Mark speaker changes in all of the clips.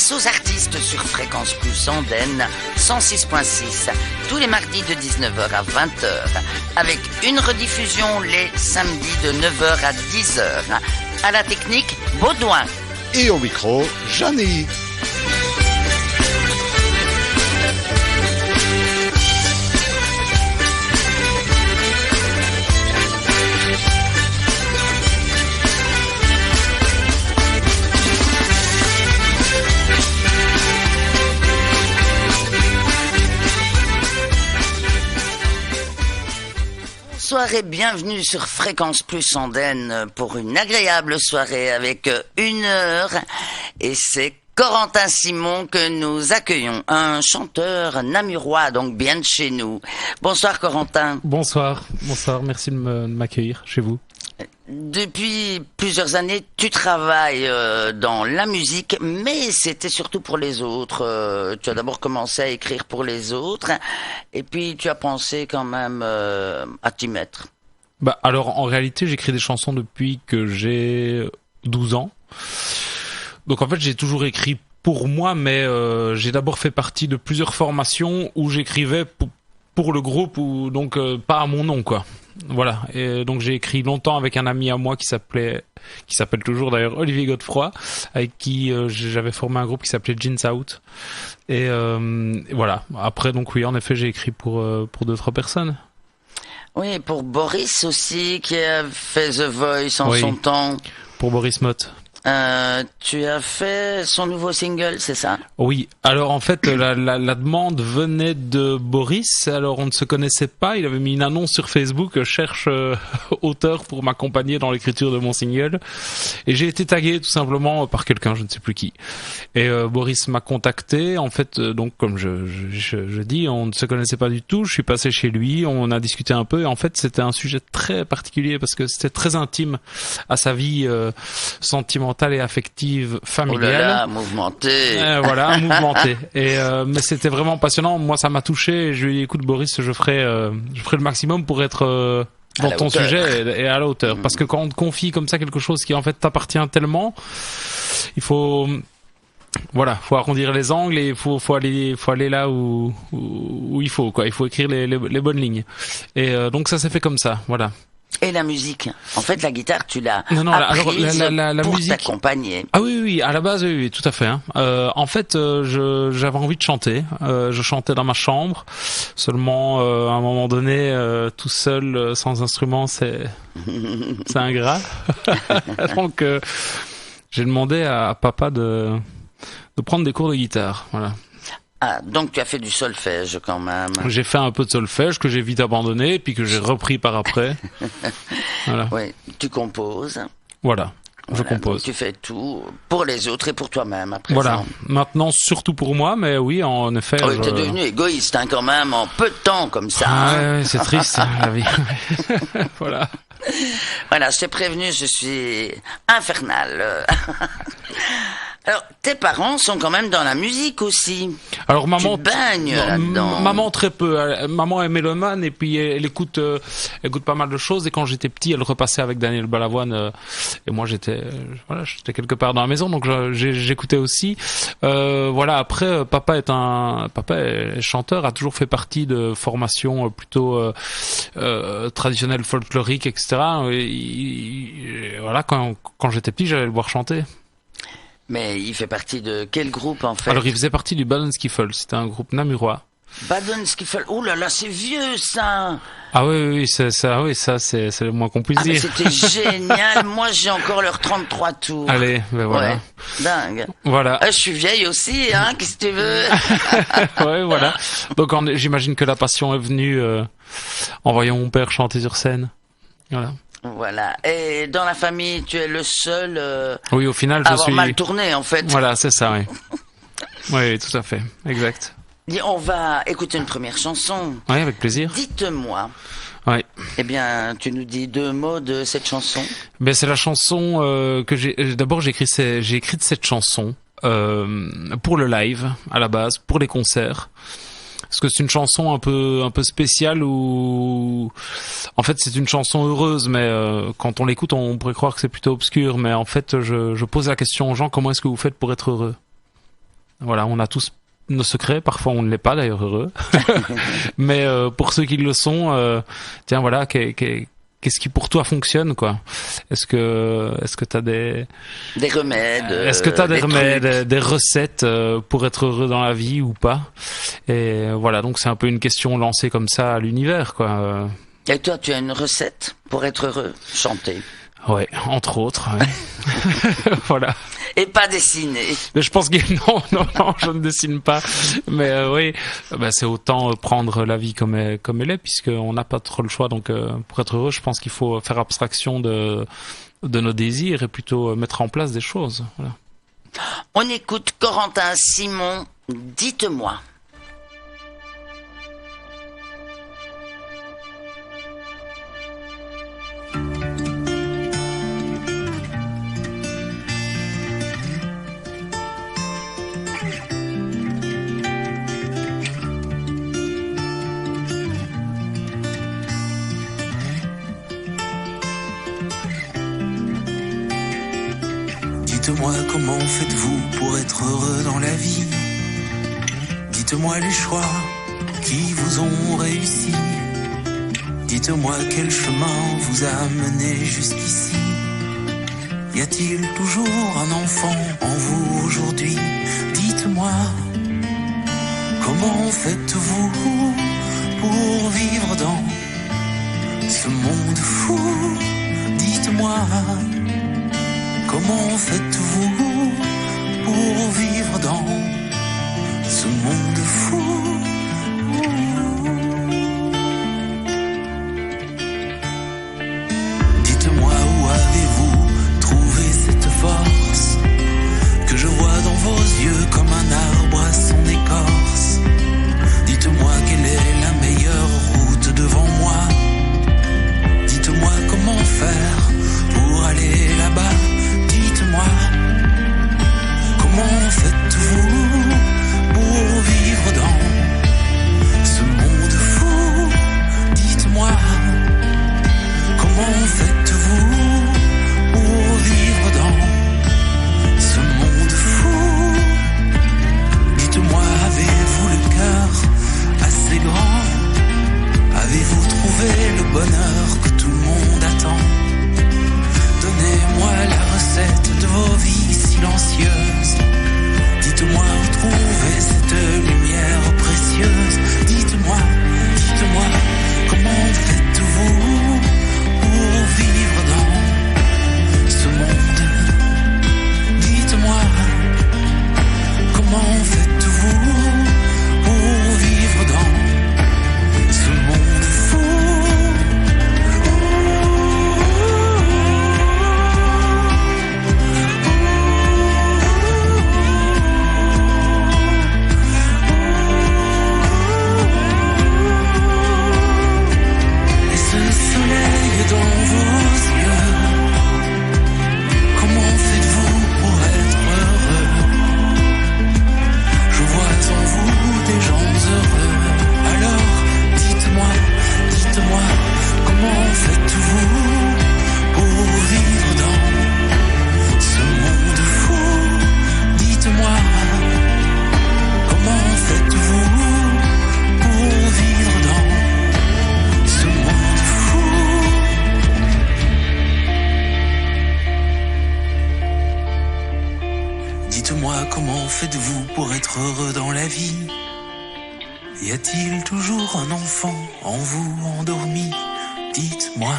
Speaker 1: Place aux artistes sur Fréquence Plus Andenne 106.6 tous les mardis de 19h à 20h avec une rediffusion les samedis de 9h à 10h. À la technique, Baudouin.
Speaker 2: Et au micro, Jeanny.
Speaker 1: Bonsoir et bienvenue sur Fréquence Plus Andenne pour une agréable soirée avec 1 heure. Et c'est Corentin Simon que nous accueillons, un chanteur namurois, donc bien de chez nous. Bonsoir Corentin.
Speaker 3: Bonsoir, merci de m'accueillir chez vous.
Speaker 1: Depuis plusieurs années, tu travailles dans la musique, mais c'était surtout pour les autres. Tu as d'abord commencé à écrire pour les autres, et puis tu as pensé quand même à t'y mettre.
Speaker 3: Bah alors, en réalité, j'écris des chansons depuis que j'ai 12 ans. Donc en fait, j'ai toujours écrit pour moi, mais j'ai d'abord fait partie de plusieurs formations où j'écrivais pour le groupe, ou donc pas à mon nom, quoi. Voilà, et donc j'ai écrit longtemps avec un ami à moi qui s'appelle toujours d'ailleurs Olivier Godefroy, avec qui j'avais formé un groupe qui s'appelait Jeans Out. Et voilà, après donc oui, en effet, j'ai écrit pour d'autres personnes.
Speaker 1: Oui, pour Boris aussi, qui a fait The Voice en son temps.
Speaker 3: Pour Boris Mott.
Speaker 1: Tu as fait son nouveau single, c'est ça?
Speaker 3: Oui. Alors en fait, la demande venait de Boris. Alors on ne se connaissait pas. Il avait mis une annonce sur Facebook, cherche auteur pour m'accompagner dans l'écriture de mon single. Et j'ai été tagué tout simplement par quelqu'un, je ne sais plus qui. Et Boris m'a contacté. En fait, donc comme je dis, on ne se connaissait pas du tout. Je suis passé chez lui, on a discuté un peu. Et en fait, c'était un sujet très particulier parce que c'était très intime à sa vie sentimentale et affective familiale.
Speaker 1: Oh là là, mouvementé.
Speaker 3: Voilà, mouvementé. Et mais c'était vraiment passionnant. Moi, ça m'a touché. Et je lui ai dit, écoute, Boris, je ferai le maximum pour être dans ton sujet et à la hauteur. Parce que quand on te confie comme ça quelque chose qui en fait t'appartient tellement, il faut arrondir les angles et il faut aller là où il faut, quoi. Il faut écrire les bonnes lignes. Et donc ça s'est fait comme ça. Voilà.
Speaker 1: Et la musique. En fait, la guitare, tu l'as
Speaker 3: apprise
Speaker 1: alors, la
Speaker 3: pour
Speaker 1: musique t'accompagner.
Speaker 3: Ah oui, à la base, oui, tout à fait. Hein. En fait, j'avais envie de chanter. Je chantais dans ma chambre. Seulement, à un moment donné, tout seul, sans instrument, c'est ingrat. Donc, j'ai demandé à papa de prendre des cours de guitare. Voilà.
Speaker 1: Ah, donc tu as fait du solfège quand même.
Speaker 3: J'ai fait un peu de solfège que j'ai vite abandonné, puis que j'ai repris par après. Voilà.
Speaker 1: Oui, tu composes.
Speaker 3: Voilà, je compose.
Speaker 1: Tu fais tout pour les autres et pour toi-même à présent.
Speaker 3: Voilà, maintenant surtout pour moi, mais oui, en effet...
Speaker 1: Oh, t'es devenu égoïste quand même en peu de temps comme ça.
Speaker 3: Ouais, c'est triste la vie. Voilà.
Speaker 1: Voilà, je t'ai prévenu, je suis infernal. Alors, tes parents sont quand même dans la musique aussi.
Speaker 3: Alors maman,
Speaker 1: tu baignes là-dedans.
Speaker 3: Maman très peu. Maman est mélomane et puis elle écoute pas mal de choses. Et quand j'étais petit, elle repassait avec Daniel Balavoine. Et moi, j'étais quelque part dans la maison, donc j'écoutais aussi. Voilà. Après, papa est chanteur, a toujours fait partie de formations plutôt traditionnelles, folkloriques, etc. Et voilà. Quand j'étais petit, j'allais le voir chanter.
Speaker 1: Mais il fait partie de quel groupe en fait?
Speaker 3: Alors il faisait partie du Badenskiffel, c'était un groupe namurois.
Speaker 1: Badenskiffel, oh là là, c'est vieux ça!
Speaker 3: Ah oui, c'est le moins qu'on puisse dire.
Speaker 1: C'était génial, moi j'ai encore leurs 33 tours.
Speaker 3: Allez, ben voilà.
Speaker 1: Ouais, dingue.
Speaker 3: Voilà.
Speaker 1: Je suis vieille aussi, hein, qu'est-ce que tu veux?
Speaker 3: Ouais, voilà. Donc j'imagine que la passion est venue en voyant mon père chanter sur scène. Voilà.
Speaker 1: Voilà. Et dans la famille, tu es le seul
Speaker 3: oui, au final,
Speaker 1: à avoir mal tourné, en fait.
Speaker 3: Voilà, c'est ça, oui. Oui, tout à fait. Exact.
Speaker 1: On va écouter une première chanson.
Speaker 3: Oui, avec plaisir.
Speaker 1: Dites-moi.
Speaker 3: Oui.
Speaker 1: Eh bien, tu nous dis 2 mots de cette chanson.
Speaker 3: Ben, c'est la chanson que j'ai... D'abord, j'ai écrit cette chanson pour le live, à la base, pour les concerts. Parce que c'est une chanson un peu spéciale où, en fait, c'est une chanson heureuse, mais quand on l'écoute, on pourrait croire que c'est plutôt obscur. Mais en fait, je pose la question aux gens, comment est-ce que vous faites pour être heureux? Voilà, on a tous nos secrets, parfois on ne l'est pas d'ailleurs, heureux. Mais pour ceux qui le sont, tiens voilà, qu'est-ce qui pour toi fonctionne, quoi? Est-ce que t'as des
Speaker 1: remèdes?
Speaker 3: Est-ce que t'as des remèdes,
Speaker 1: trucs.
Speaker 3: des recettes pour être heureux dans la vie ou pas? Et voilà, donc c'est un peu une question lancée comme ça à l'univers, quoi.
Speaker 1: Et toi, tu as une recette pour être heureux? Chanter.
Speaker 3: Ouais, entre autres. Ouais. Voilà.
Speaker 1: Et pas dessiner.
Speaker 3: Mais je pense que non, je ne dessine pas. Mais oui, c'est autant prendre la vie comme elle est, puisqu'on n'a pas trop le choix. Donc pour être heureux, je pense qu'il faut faire abstraction de nos désirs et plutôt mettre en place des choses. Voilà.
Speaker 1: On écoute Corentin Simon, dites-moi.
Speaker 4: Dites-moi comment faites-vous pour être heureux dans la vie? Dites-moi les choix qui vous ont réussi. Dites-moi quel chemin vous a mené jusqu'ici. Y a-t-il toujours un enfant en vous aujourd'hui? Dites-moi, comment faites-vous pour vivre dans ce monde fou? Dites-moi, comment faites-vous pour vivre dans ce monde fou? Dites-moi où avez-vous trouvé cette force que je vois dans vos yeux comme un arbre à son écorce. Dites-moi quelle est la meilleure route devant moi. Dites-moi comment faire pour aller là-bas. Dites-moi, comment faites-vous pour vivre dans ce monde fou? Dites-moi, comment faites-vous pour vivre dans ce monde fou? Dites-moi, avez-vous le cœur assez grand? Avez-vous trouvé le bonheur que tout le monde attend? Donnez-moi la recette de vos vies silencieuses. Dites-moi où trouver cette lumière précieuse. Dites-moi, comment faites-vous pour vivre dans ce monde? Dites-moi, comment faites-vous pour vivre dans ce monde fou? Dans vos yeux, comment faites-vous pour être heureux? Je vois en vous des gens heureux. Alors, dites-moi, comment faites-vous pour vivre dans ce monde fou? Dites-moi, comment faites-vous pour vivre dans ce monde fou? Dites-moi comment faites-vous pour être heureux dans la vie? Y a-t-il toujours un enfant en vous endormi? Dites-moi.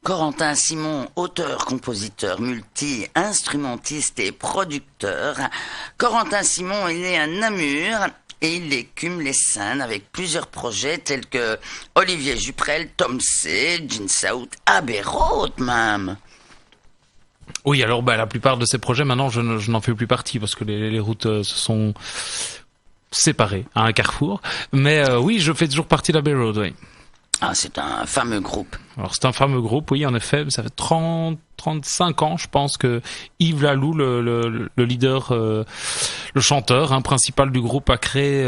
Speaker 1: Corentin Simon, auteur, compositeur, multi-instrumentiste et producteur. Corentin Simon est né à Namur et il écume les scènes avec plusieurs projets tels que Olivier Juprel, Tom C, Gene South, Abbey Road même.
Speaker 3: Oui, alors la plupart de ces projets, maintenant, je n'en fais plus partie parce que les routes se sont séparées à un carrefour. Mais oui, je fais toujours partie d'Abbey Road, oui.
Speaker 1: Ah, c'est un fameux groupe.
Speaker 3: Alors c'est un fameux groupe, oui, en effet. Ça fait 35 ans, je pense, que Yves Lalou, le leader, le chanteur principal du groupe, a créé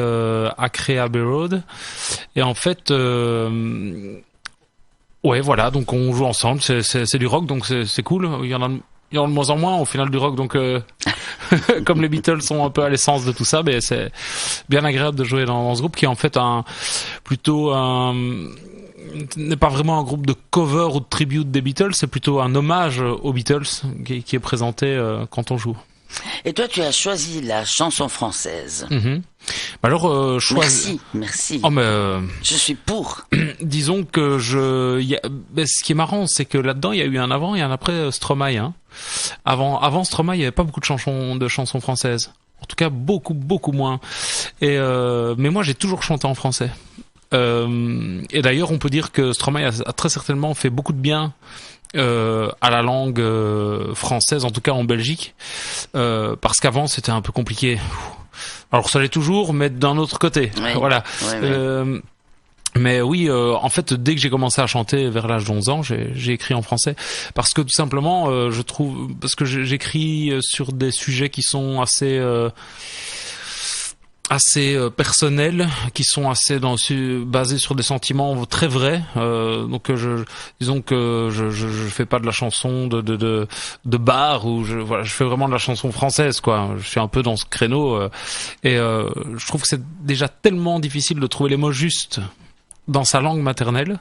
Speaker 3: Abbey Road. Et en fait... ouais, voilà, donc on joue ensemble, c'est du rock, donc c'est cool. Il y en a y en a de moins en moins au final du rock, donc comme les Beatles sont un peu à l'essence de tout ça, mais c'est bien agréable de jouer dans ce groupe qui est en fait n'est pas vraiment un groupe de cover ou de tribute des Beatles, c'est plutôt un hommage aux Beatles qui est présenté quand on joue.
Speaker 1: Et toi, tu as choisi la chanson française.
Speaker 3: Alors,
Speaker 1: Merci.
Speaker 3: Oh, mais
Speaker 1: je suis pour.
Speaker 3: Disons que ce qui est marrant, c'est que là-dedans, il y a eu un avant et un après Stromae. Hein. Avant Stromae, il n'y avait pas beaucoup de chansons françaises. En tout cas, beaucoup moins. Mais moi, j'ai toujours chanté en français. Et d'ailleurs, on peut dire que Stromae a très certainement fait beaucoup de bien à la langue française, en tout cas en Belgique, parce qu'avant c'était un peu compliqué. Alors ça l'est toujours, mais d'un autre côté.
Speaker 1: Oui.
Speaker 3: Voilà.
Speaker 1: Oui.
Speaker 3: Mais oui, en fait, dès que j'ai commencé à chanter vers l'âge d'11 ans, j'ai écrit en français, parce que tout simplement, parce que j'écris sur des sujets qui sont assez personnels, qui sont assez basés sur des sentiments très vrais. Donc disons que je fais pas de la chanson de bar, ou je fais vraiment de la chanson française, quoi. Je suis un peu dans ce créneau et je trouve que c'est déjà tellement difficile de trouver les mots justes dans sa langue maternelle.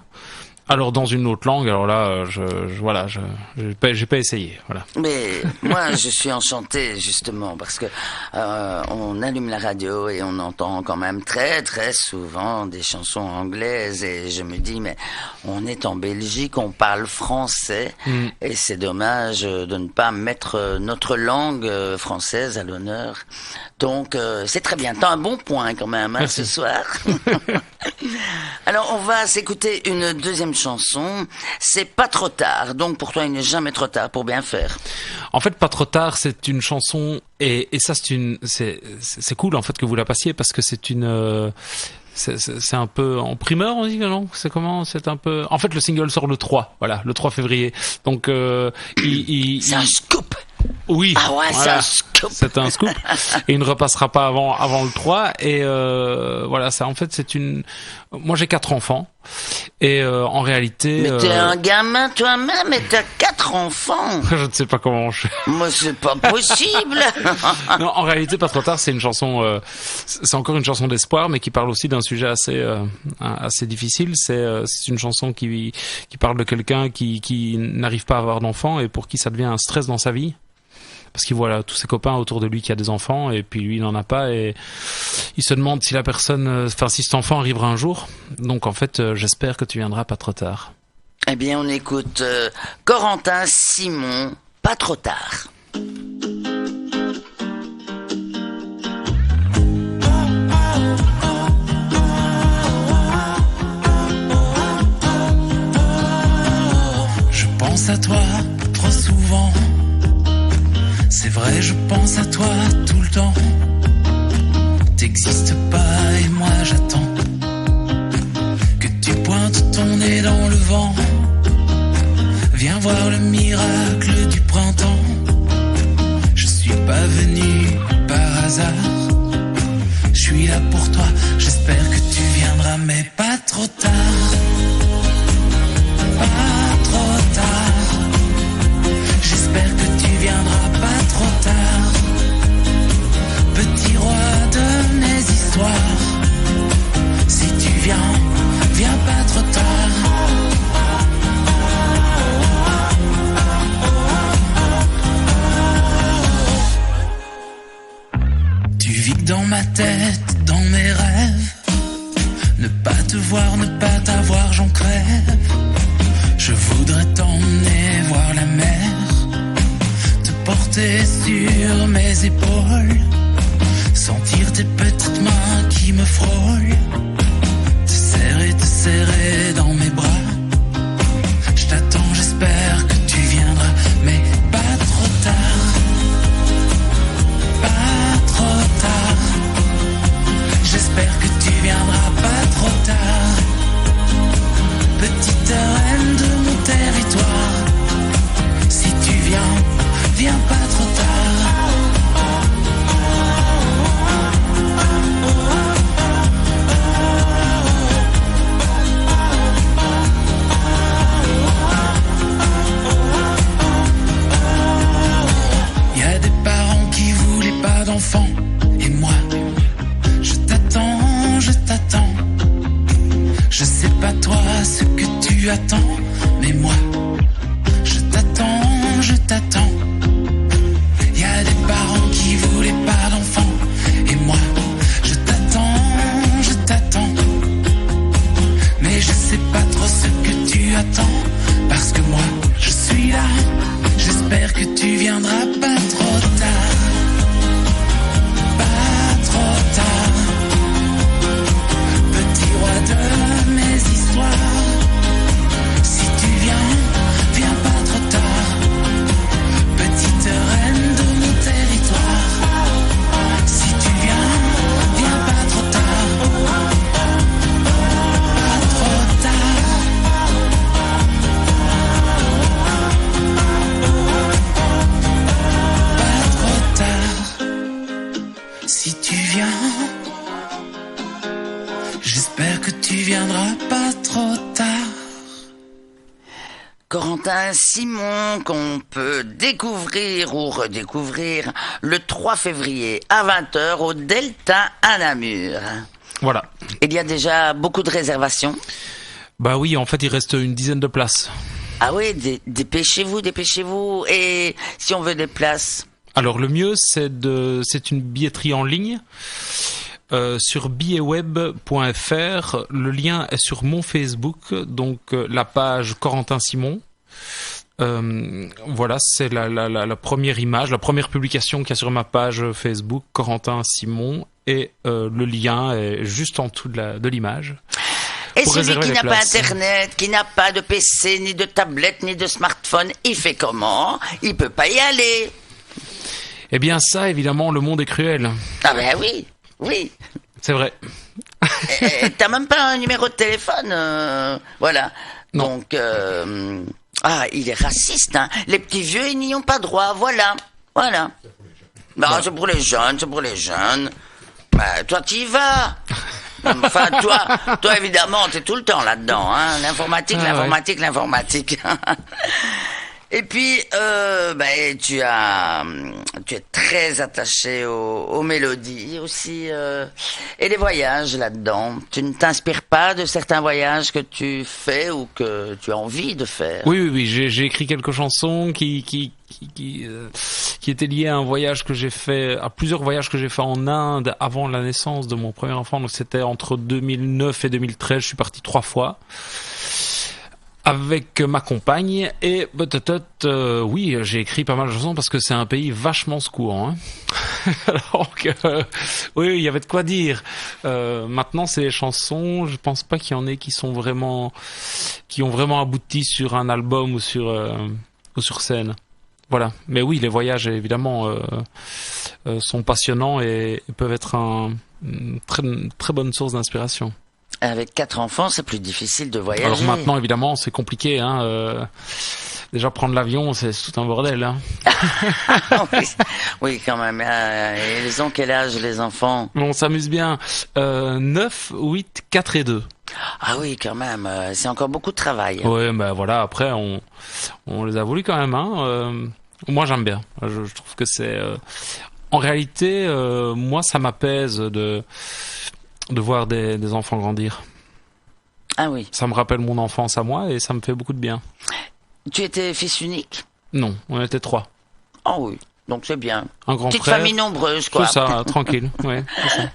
Speaker 3: Alors dans une autre langue, alors là, j'ai pas essayé, voilà.
Speaker 1: Mais moi, je suis enchanté justement parce que on allume la radio et on entend quand même très très souvent des chansons anglaises et je me dis mais on est en Belgique, on parle français et c'est dommage de ne pas mettre notre langue française à l'honneur. Donc c'est très bien. T'as un bon point quand même ce soir. Alors on va s'écouter une deuxième chanson. C'est Pas trop tard. Donc pour toi il n'est jamais trop tard pour bien faire.
Speaker 3: En fait, Pas trop tard, c'est une chanson et ça c'est cool en fait que vous la passiez parce que c'est un peu en primeur, on dit que non? C'est comment? C'est un peu. En fait, le single sort le 3 février. Donc
Speaker 1: c'est un scoop.
Speaker 3: Oui.
Speaker 1: Ah ouais,
Speaker 3: voilà.
Speaker 1: C'est un scoop.
Speaker 3: Et il ne repassera pas avant le 3 et voilà, ça en fait moi j'ai 4 enfants et en réalité
Speaker 1: mais t'es un gamin toi-même et t'as 4 enfants.
Speaker 3: Je ne sais pas comment
Speaker 1: Moi c'est pas possible.
Speaker 3: Non, en réalité Pas trop tard, c'est une chanson c'est encore une chanson d'espoir mais qui parle aussi d'un sujet assez difficile. C'est une chanson qui parle de quelqu'un qui n'arrive pas à avoir d'enfants et pour qui ça devient un stress dans sa vie. Parce qu'il voit tous ses copains autour de lui qui a des enfants et puis lui il n'en a pas et il se demande si si cet enfant arrivera un jour. Donc en fait j'espère que tu viendras pas trop tard.
Speaker 1: Eh bien on écoute Corentin Simon, Pas trop tard.
Speaker 4: Je pense à toi trop souvent. C'est vrai, je pense à toi tout le temps. T'existes pas et moi j'attends que tu pointes ton nez dans le vent. Viens voir le miracle du printemps. Je suis pas venu par hasard. Je suis là pour toi, j'espère que tu viendras, mais pas trop tard. Pas trop tard. J'espère que tu viendras pas trop tard. Petit roi de mes histoires. Si tu viens pas trop tard. Tu vis dans ma tête, dans mes rêves. Ne pas te voir, ne pas t'avoir, j'en crève. Je voudrais t'emmener voir la mer, te porter sur mes épaules, sentir tes petites mains qui me frôlent, te serrer dans mes bras. Je t'attends, j'espère que tu viendras, mais pas trop tard. Pas trop tard. J'espère que tu viendras pas trop tard. Petite reine de mon territoire. Si tu viens pas trop tard. tu attends, mais moi, je t'attends. Y a des parents qui voulaient pas d'enfants, et moi, je t'attends. Mais je sais pas trop ce que tu attends, parce que moi, je suis là. J'espère que tu viendras pas trop tard. Pas trop tard. Petit roi de mes histoires. Si tu viens pas trop tard. Petite reine de mon territoire. Si tu viens pas trop tard. Pas trop tard. Pas trop tard. Si tu viens, j'espère que tu viendras pas trop tard.
Speaker 1: Corentin Simon, qu'on peut découvrir ou redécouvrir le 3 février à 20h au Delta à Namur.
Speaker 3: Voilà.
Speaker 1: Il y a déjà beaucoup de réservations.
Speaker 3: Bah oui, en fait, il reste une dizaine de places.
Speaker 1: Ah oui, dépêchez-vous. Et si on veut des places?
Speaker 3: Alors le mieux, c'est une billetterie en ligne sur billetweb.fr. Le lien est sur mon Facebook, donc la page Corentin Simon. Voilà, c'est la première image, la première publication qu'il y a sur ma page Facebook, Corentin Simon, et le lien est juste en dessous de l'image.
Speaker 1: Et
Speaker 3: Pour
Speaker 1: celui
Speaker 3: réserver
Speaker 1: qui
Speaker 3: les
Speaker 1: n'a pas
Speaker 3: places.
Speaker 1: Internet, qui n'a pas de PC, ni de tablette, ni de smartphone, il fait comment? Il peut pas y aller.
Speaker 3: Eh bien ça, évidemment, le monde est cruel.
Speaker 1: Ah ben oui.
Speaker 3: C'est vrai.
Speaker 1: Et t'as même pas un numéro de téléphone, voilà.
Speaker 3: Non.
Speaker 1: Donc, il est raciste, hein. Les petits vieux, ils n'y ont pas droit, voilà. Bah, c'est pour les jeunes. Bah, toi, t'y vas. Enfin, toi, évidemment, t'es tout le temps là-dedans, hein. L'informatique. Et puis, tu es très attaché aux mélodies aussi, et les voyages là-dedans. Tu ne t'inspires pas de certains voyages que tu fais ou que tu as envie de faire?
Speaker 3: Oui, j'ai écrit quelques chansons qui étaient liées à un voyage que j'ai fait, à plusieurs voyages que j'ai fait en Inde avant la naissance de mon premier enfant. Donc c'était entre 2009 et 2013. Je suis parti 3 fois. Avec ma compagne et oui, j'ai écrit pas mal de chansons parce que c'est un pays vachement secouant. Hein. Donc oui, il y avait de quoi dire. Maintenant, c'est les chansons. Je pense pas qu'il y en ait qui ont vraiment abouti sur un album ou sur scène. Voilà. Mais oui, les voyages évidemment sont passionnants et peuvent être une très bonne source d'inspiration.
Speaker 1: Avec 4 enfants, c'est plus difficile de voyager.
Speaker 3: Alors maintenant, évidemment, c'est compliqué. Hein, déjà, prendre l'avion, c'est tout un bordel. Hein.
Speaker 1: Oui, quand même. Et ils ont quel âge, les enfants?
Speaker 3: On s'amuse bien. 9, 8, 4 et 2.
Speaker 1: Ah oui, quand même. C'est encore beaucoup de travail.
Speaker 3: Ouais, ben voilà. Après, on les a voulu quand même. Hein. Moi, j'aime bien. Je trouve que c'est... En réalité, moi, ça m'apaise de voir des enfants grandir.
Speaker 1: Ah oui.
Speaker 3: Ça me rappelle mon enfance à moi et ça me fait beaucoup de bien.
Speaker 1: Tu étais fils unique?
Speaker 3: Non, on était 3.
Speaker 1: Oh oui, donc c'est bien.
Speaker 3: Un grand
Speaker 1: Petite
Speaker 3: frère.
Speaker 1: famille nombreuse, quoi.
Speaker 3: C'est ça, tranquille. Ouais, c'est ça.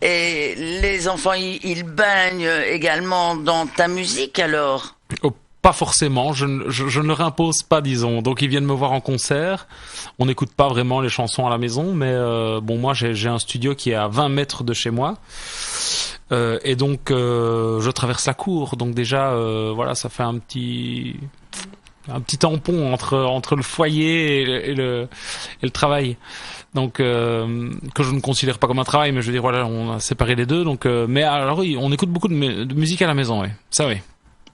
Speaker 1: Et les enfants, ils baignent également dans ta musique, alors?
Speaker 3: Oh, pas forcément, je ne leur impose pas, disons. Donc ils viennent me voir en concert. On n'écoute pas vraiment les chansons à la maison, mais moi j'ai un studio qui est à 20 mètres de chez moi. Et donc je traverse la cour. Donc déjà, voilà, ça fait un petit tampon entre le foyer et le travail. Donc que je ne considère pas comme un travail, mais je veux dire, voilà, on a séparé les deux. Donc, mais alors oui, on écoute beaucoup de musique à la maison, oui. Ça oui.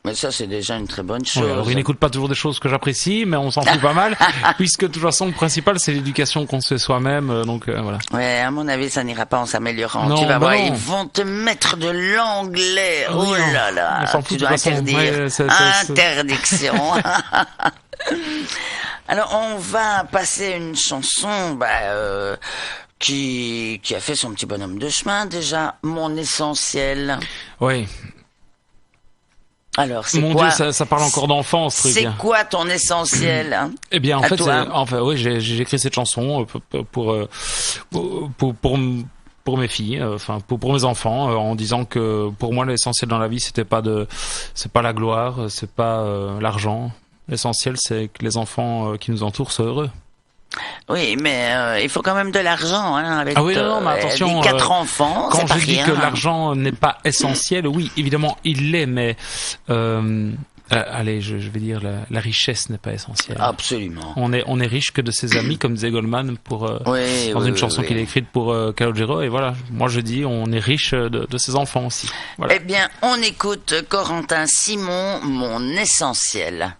Speaker 1: Mais ça, c'est déjà une très bonne chose.
Speaker 3: Ouais, alors, il n'écoute pas toujours des choses que j'apprécie, mais on s'en fout pas mal, puisque de toute façon, le principal, c'est l'éducation qu'on se fait soi-même, donc voilà.
Speaker 1: Ouais, à mon avis, ça n'ira pas en s'améliorant.
Speaker 3: Non,
Speaker 1: tu vas voir,
Speaker 3: non.
Speaker 1: ils vont te mettre de l'anglais.
Speaker 3: Oui,
Speaker 1: Oh là là,
Speaker 3: on s'en fout
Speaker 1: tu
Speaker 3: de
Speaker 1: dois
Speaker 3: toute façon.
Speaker 1: interdire.
Speaker 3: Ouais, c'est-
Speaker 1: Interdiction. Alors, on va passer une chanson, qui a fait son petit bonhomme de chemin déjà, Mon Essentiel.
Speaker 3: Oui.
Speaker 1: Alors, c'est
Speaker 3: Mon
Speaker 1: quoi
Speaker 3: Dieu, ça parle encore d'enfance, ce truc.
Speaker 1: C'est quoi ton essentiel hein
Speaker 3: Eh bien, en
Speaker 1: À
Speaker 3: fait,
Speaker 1: toi.
Speaker 3: oui, j'ai écrit cette chanson pour mes filles, pour mes enfants, en disant que pour moi l'essentiel dans la vie c'est pas la gloire, c'est pas l'argent. L'essentiel c'est que les enfants qui nous entourent soient heureux.
Speaker 1: Oui, mais il faut quand même de l'argent hein, avec
Speaker 3: Ah oui, non, mais attention,
Speaker 1: les 4 enfants.
Speaker 3: Quand
Speaker 1: c'est pas
Speaker 3: je dis
Speaker 1: rien,
Speaker 3: que
Speaker 1: hein.
Speaker 3: l'argent n'est pas essentiel, oui, évidemment il l'est, mais allez, je vais dire la richesse n'est pas essentielle.
Speaker 1: Absolument.
Speaker 3: On est riche que de ses amis, comme disait Goldman dans une chanson qu'il a écrite pour Calogero. Et voilà, moi je dis, on est riche de ses enfants aussi. Voilà.
Speaker 1: Eh bien, on écoute Corentin Simon, Mon essentiel.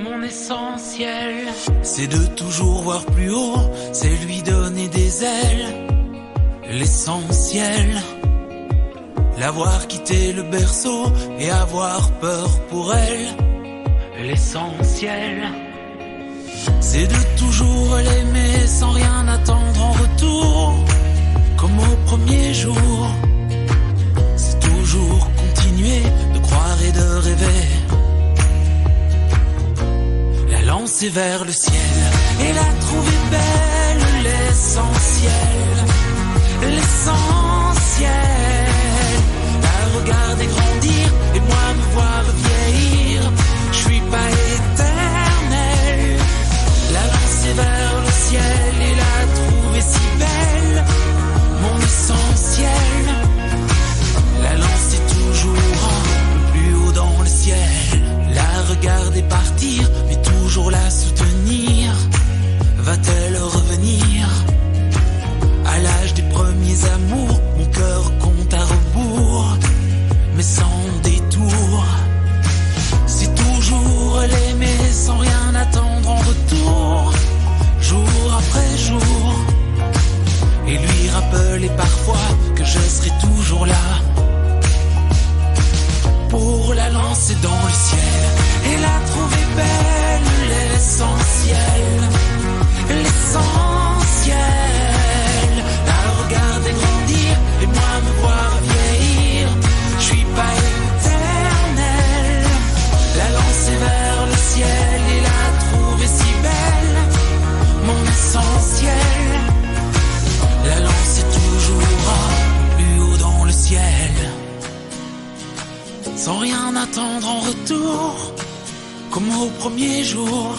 Speaker 4: Mon essentiel, c'est de toujours voir plus haut, c'est lui donner des ailes. L'essentiel, l'avoir quitté le berceau et avoir peur pour elle. L'essentiel, c'est de toujours l'aimer sans rien attendre en retour. Comme au premier jour, c'est toujours continuer de croire et de rêver. La lancer vers le ciel et la trouver belle. L'essentiel, l'essentiel. La regarder grandir et moi me voir vieillir. Je suis pas éternel. La lancer vers le ciel et la trouver si belle. Mon essentiel. La lancer toujours un peu plus haut dans le ciel. La regarder partir mais toujours la soutenir. Va-t-elle revenir? À l'âge des premiers amours, mon cœur compte à rebours, mais sans détour. C'est toujours l'aimer sans rien attendre en retour, jour après jour. Et lui rappeler parfois que je serai toujours là pour la lancer dans le ciel et la trouver belle. L'essentiel, l'essentiel. La regarder grandir et moi me voir vieillir. Je suis pas éternel. La lancer vers le ciel et la trouver si belle. Mon essentiel. La lancer toujours un peu plus haut dans le ciel. Sans rien attendre en retour, comme au premier jour.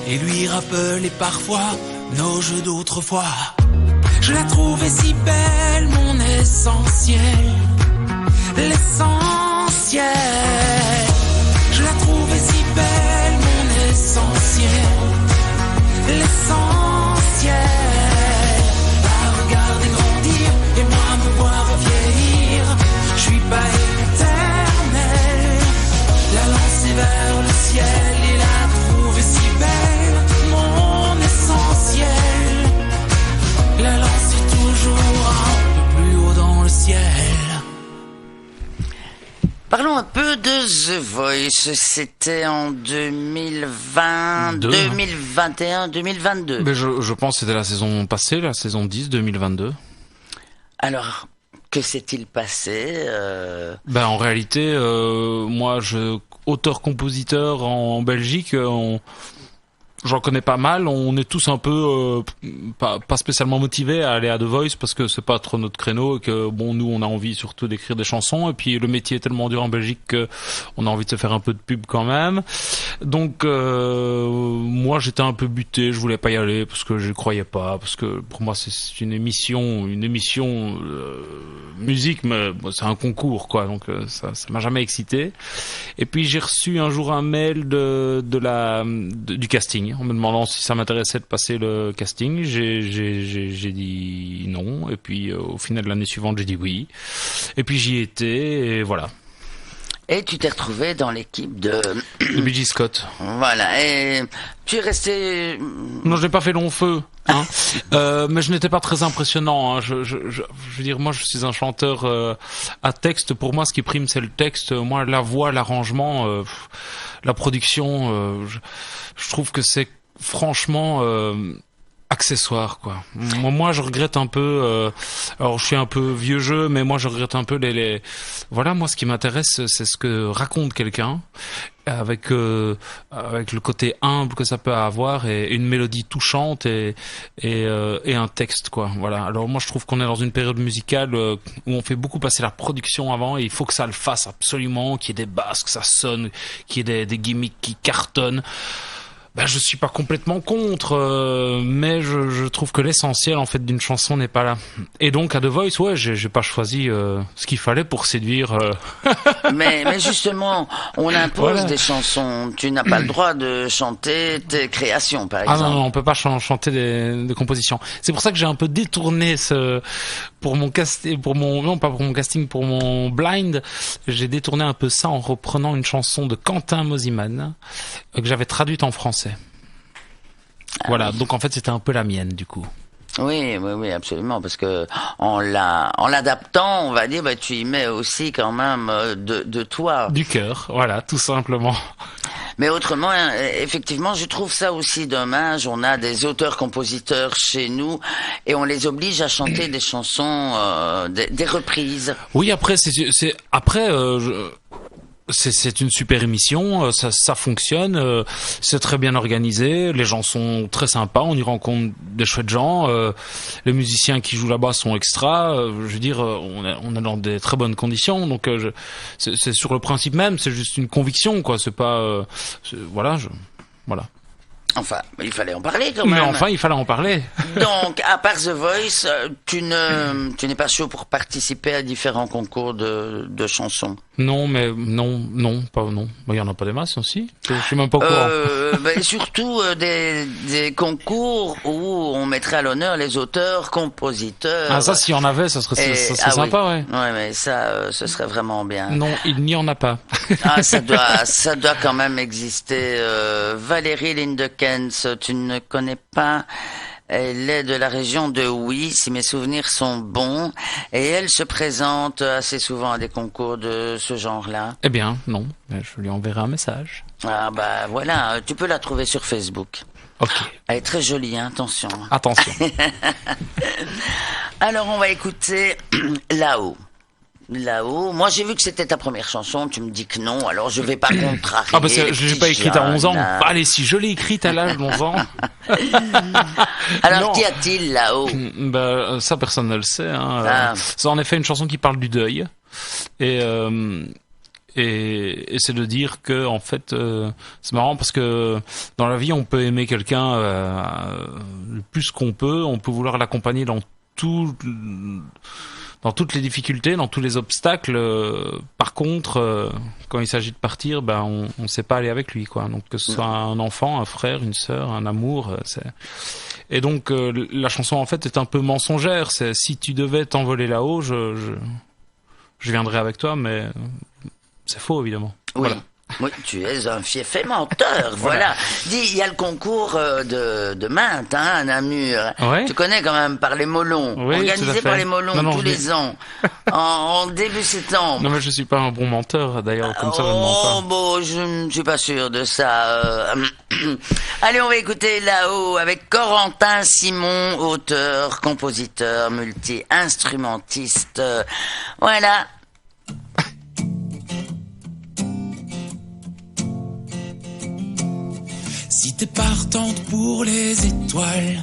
Speaker 4: Et lui rappeler parfois nos jeux d'autrefois. Je la trouvais si belle, mon essentiel. L'essentiel. Je la trouvais si belle, mon essentiel. L'essentiel. La regarder grandir et moi me voir vieillir. Je suis pas éternel. La lancer vers le ciel et la trouver si belle. Mon essentiel. La lancer toujours un peu plus haut dans le ciel.
Speaker 1: Parlons un peu de The Voice. C'était en 2020, 2021, 2022.
Speaker 3: Mais je pense que c'était la saison passée, la saison 10, 2022.
Speaker 1: Alors, que s'est-il passé
Speaker 3: En réalité, moi, auteur-compositeur en Belgique, j'en connais pas mal. On est tous un peu pas spécialement motivés à aller à The Voice parce que c'est pas trop notre créneau et que nous on a envie surtout d'écrire des chansons et puis le métier est tellement dur en Belgique que on a envie de se faire un peu de pub quand même. Donc moi j'étais un peu buté, je voulais pas y aller parce que je croyais pas, parce que pour moi c'est une émission musique, mais c'est un concours quoi, donc ça m'a jamais excité. Et puis j'ai reçu un jour un mail du casting en me demandant si ça m'intéressait de passer le casting. J'ai dit non, et puis au final de l'année suivante j'ai dit oui, et puis j'y étais et voilà.
Speaker 1: Et tu t'es retrouvé dans l'équipe de
Speaker 3: B.J. Scott.
Speaker 1: Voilà, et tu es resté...
Speaker 3: Non, je n'ai pas fait long feu, hein. Mais je n'étais pas très impressionnant, hein. Je veux dire, moi je suis un chanteur à texte. Pour moi ce qui prime c'est le texte. Moi la voix, l'arrangement, la production, je trouve que c'est franchement accessoire, quoi. Moi, je regrette un peu. Alors, je suis un peu vieux jeu, mais moi, je regrette un peu les. Voilà, moi, ce qui m'intéresse, c'est ce que raconte quelqu'un, avec le côté humble que ça peut avoir et une mélodie touchante et un texte, quoi. Voilà. Alors, moi, je trouve qu'on est dans une période musicale où on fait beaucoup passer la production avant et il faut que ça le fasse absolument, qu'il y ait des basses, que ça sonne, qu'il y ait des gimmicks qui cartonnent. Ben, je suis pas complètement contre, mais je trouve que l'essentiel en fait d'une chanson n'est pas là. Et donc à The Voice, ouais, j'ai pas choisi ce qu'il fallait pour séduire.
Speaker 1: Mais justement, on impose des chansons. Tu n'as pas le droit de chanter tes créations, par exemple.
Speaker 3: Ah non, on peut pas chanter des compositions. C'est pour ça que j'ai un peu détourné pour mon casting, pour mon blind, j'ai détourné un peu ça en reprenant une chanson de Quentin Mosimann que j'avais traduite en français. Voilà, donc en fait c'était un peu la mienne du coup.
Speaker 1: Oui, absolument, parce que en l'adaptant, on va dire, bah, tu y mets aussi quand même de toi.
Speaker 3: Du cœur, voilà, tout simplement.
Speaker 1: Mais autrement, effectivement, je trouve ça aussi dommage. On a des auteurs-compositeurs chez nous et on les oblige à chanter des chansons, des reprises.
Speaker 3: Oui, après, c'est une super émission, ça fonctionne, c'est très bien organisé, les gens sont très sympas, on y rencontre des chouettes gens, les musiciens qui jouent là-bas sont extra, je veux dire, on est dans des très bonnes conditions, donc c'est sur le principe même, c'est juste une conviction, quoi, c'est pas, voilà.
Speaker 1: Enfin, il fallait en parler quand même.
Speaker 3: Mais enfin, il fallait en parler.
Speaker 1: Donc, à part The Voice, tu n'es pas chaud pour participer à différents concours de chansons?
Speaker 3: Non. Il y en a pas des masses aussi. Je suis même pas au courant.
Speaker 1: Surtout des concours où on mettrait à l'honneur les auteurs, compositeurs.
Speaker 3: Ah, ça, s'il y en avait, ça serait sympa,
Speaker 1: oui. Ouais, mais ça, ce serait vraiment bien.
Speaker 3: Non, il n'y en a pas.
Speaker 1: Ah, ça doit quand même exister. Valérie Lindekens, tu ne connais pas? Elle est de la région de Huy, si mes souvenirs sont bons, et elle se présente assez souvent à des concours de ce genre-là.
Speaker 3: Eh bien, non, je lui enverrai un message.
Speaker 1: Ah bah voilà, tu peux la trouver sur Facebook.
Speaker 3: Ok.
Speaker 1: Elle est très jolie, hein, attention.
Speaker 3: Attention.
Speaker 1: Alors on va écouter Là-haut. Là-haut. Moi, j'ai vu que c'était ta première chanson. Tu me dis que non, alors je vais pas contrarier.
Speaker 3: Ah, je l'ai pas écrite à 11 ans. Allez, si je l'ai écrite à l'âge d'11 ans.
Speaker 1: Alors,
Speaker 3: non.
Speaker 1: Qu'y a-t-il là-haut?
Speaker 3: Ça, personne ne le sait, hein. C'est en effet une chanson qui parle du deuil. Et c'est de dire que, en fait, c'est marrant parce que dans la vie, on peut aimer quelqu'un, le plus qu'on peut. On peut vouloir l'accompagner dans toutes les difficultés, dans tous les obstacles. Par contre, quand il s'agit de partir, on sait pas aller avec lui, quoi. Donc que ce soit un enfant, un frère, une sœur, un amour, Et donc la chanson en fait est un peu mensongère. C'est si tu devais t'envoler là-haut, je viendrais avec toi, mais c'est faux évidemment.
Speaker 1: Oui.
Speaker 3: Voilà.
Speaker 1: Oui, tu es un fiefé menteur, voilà. Dis, il y a le concours de Mainte, hein, à Namur.
Speaker 3: Ouais.
Speaker 1: Tu connais quand même, par les Molons.
Speaker 3: Oui,
Speaker 1: organisé par les Molons tous les ans, en début septembre.
Speaker 3: Non, mais je suis pas un bon menteur, d'ailleurs, comme ça je ne mens pas.
Speaker 1: Oh, bon, je ne suis pas sûr de ça. Allez, on va écouter Là-haut avec Corentin Simon, auteur, compositeur, multi-instrumentiste. Voilà.
Speaker 4: Si t'es partante pour les étoiles,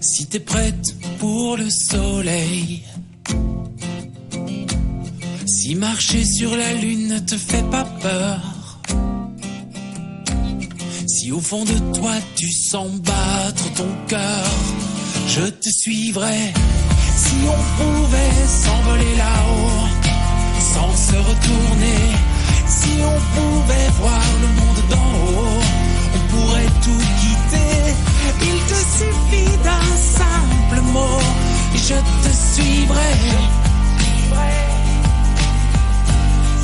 Speaker 4: si t'es prête pour le soleil, si marcher sur la lune ne te fait pas peur, si au fond de toi tu sens battre ton cœur, je te suivrai. Si on pouvait s'envoler là-haut sans se retourner, si on pouvait voir le monde d'en haut, on pourrait tout quitter. Il te suffit d'un simple mot, je te suivrai.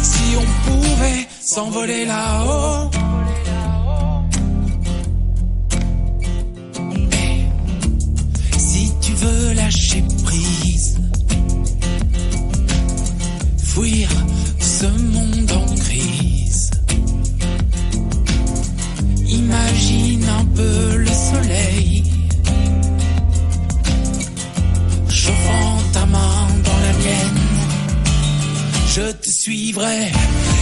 Speaker 4: Si on pouvait s'envoler là-haut. Hey. Si tu veux lâcher prise, fuir ce monde en crise, imagine un peu suivrais.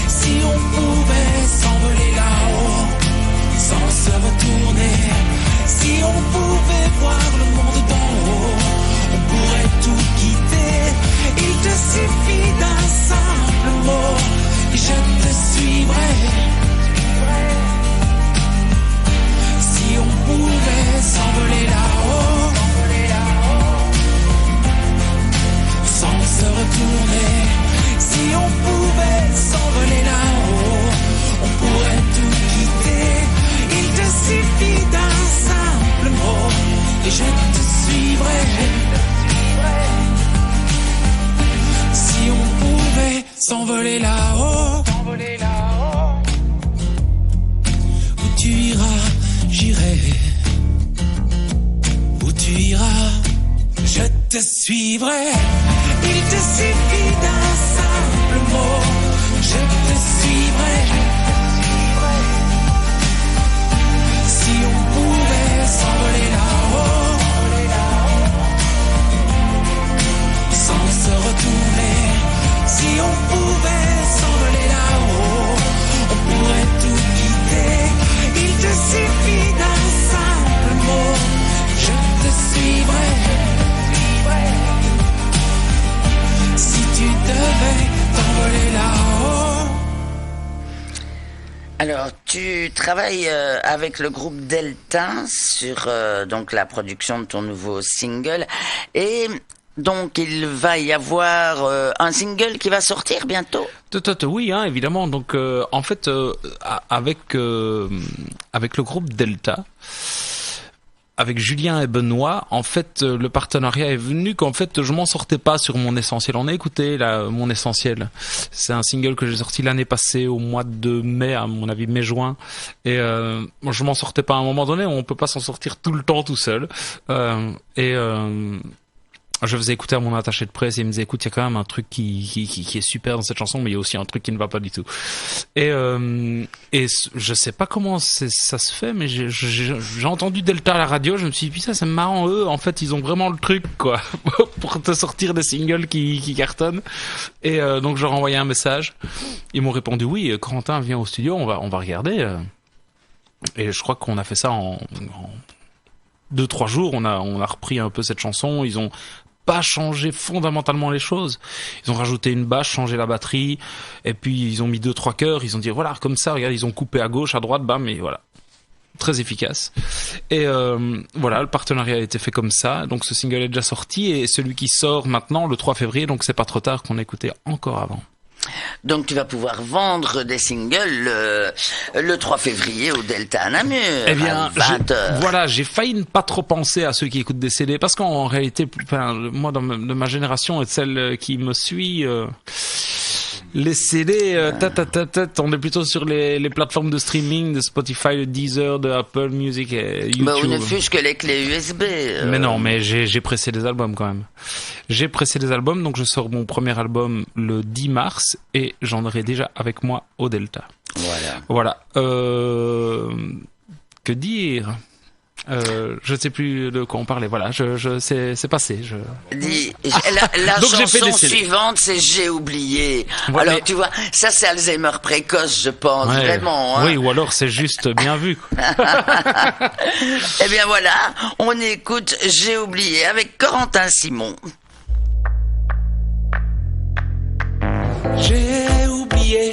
Speaker 4: Si on pouvait s'envoler là-haut, sans se retourner. Si on pouvait voir le monde d'en haut, on pourrait tout quitter. Il te suffit d'un simple mot et je te suivrai. Si on pouvait s'envoler là-haut, sans se retourner. Si on pouvait s'envoler là-haut, on pourrait tout quitter. Il te suffit d'un simple mot et je te suivrai. Si on pouvait s'envoler là-haut, où tu iras, j'irai. Où tu iras, je te suivrai. Il te suffit d'un simple mot, je te suivrai. Si on pouvait s'envoler là-haut, sans se retourner. Si on pouvait s'envoler là-haut, on pourrait tout quitter. Il te suffit d'un simple mot, je te suivrai. Si tu devais t'envoler là-haut.
Speaker 1: Alors, tu travailles avec le groupe Delta sur donc la production de ton nouveau single et donc il va y avoir un single qui va sortir bientôt.
Speaker 3: Oui, hein, évidemment. Donc en fait, avec le groupe Delta, avec Julien et Benoît, en fait, le partenariat est venu qu'en fait, je m'en sortais pas sur Mon Essentiel. On a écouté là, Mon Essentiel. C'est un single que j'ai sorti l'année passée au mois de mai, à mon avis mai-juin. Et je m'en sortais pas à un moment donné. On peut pas s'en sortir tout le temps tout seul. Je faisais écouter à mon attaché de presse et il me disait écoute, il y a quand même un truc qui est super dans cette chanson, mais il y a aussi un truc qui ne va pas du tout. Et je sais pas comment ça se fait, mais j'ai entendu Delta à la radio, je me suis dit putain, c'est marrant, eux en fait ils ont vraiment le truc quoi pour te sortir des singles qui cartonnent. Et donc je leur ai envoyé un message, ils m'ont répondu oui, Corentin viens au studio, on va regarder. Et je crois qu'on a fait ça en 2-3 jours, on a repris un peu cette chanson, ils ont pas changé fondamentalement les choses. Ils ont rajouté une basse, changé la batterie, et puis ils ont mis 2-3 chœurs, ils ont dit voilà, comme ça, regarde, ils ont coupé à gauche, à droite, bam, et voilà. Très efficace. Et voilà, le partenariat a été fait comme ça, donc ce single est déjà sorti, et celui qui sort maintenant, le 3 février, donc c'est pas trop tard qu'on écoutait encore avant.
Speaker 1: Donc tu vas pouvoir vendre des singles le 3 février au Delta à Namur.
Speaker 3: Eh bien,
Speaker 1: à 20h.
Speaker 3: Voilà, j'ai failli ne pas trop penser à ceux qui écoutent des CD, parce qu'en réalité, moi de ma génération et de celle qui me suit, les CD, on est plutôt sur les plateformes de streaming, de Spotify, de Deezer, de Apple Music et YouTube.
Speaker 1: Bah, on ne fût que les clés USB.
Speaker 3: Mais non, mais j'ai pressé des albums quand même. J'ai pressé des albums, donc je sors mon premier album le 10 mars et j'en aurai déjà avec moi au Delta. Voilà. Que dire? Je ne sais plus de quoi on parlait. Voilà, c'est passé.
Speaker 1: La chanson suivante, c'est J'ai oublié.
Speaker 3: Voilà,
Speaker 1: alors tu vois, ça c'est Alzheimer précoce, je pense,
Speaker 3: ouais,
Speaker 1: vraiment. Hein.
Speaker 3: Oui, ou alors c'est juste bien vu.
Speaker 1: Eh bien voilà, on écoute J'ai oublié avec Corentin Simon.
Speaker 4: J'ai oublié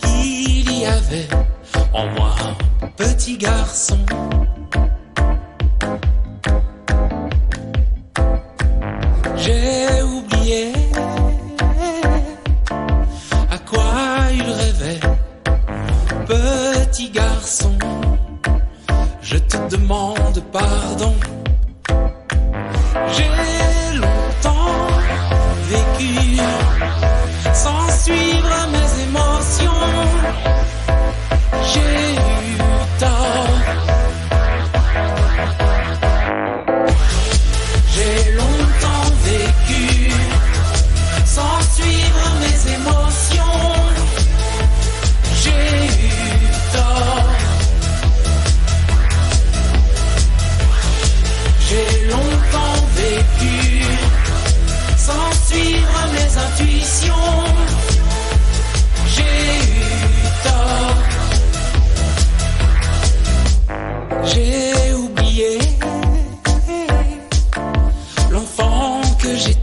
Speaker 4: qu'il y avait en moi un petit garçon. J'ai oublié à quoi il rêvait, petit garçon. Je te demande pardon. J'ai longtemps vécu sans suivre mes émotions. J'ai eu tort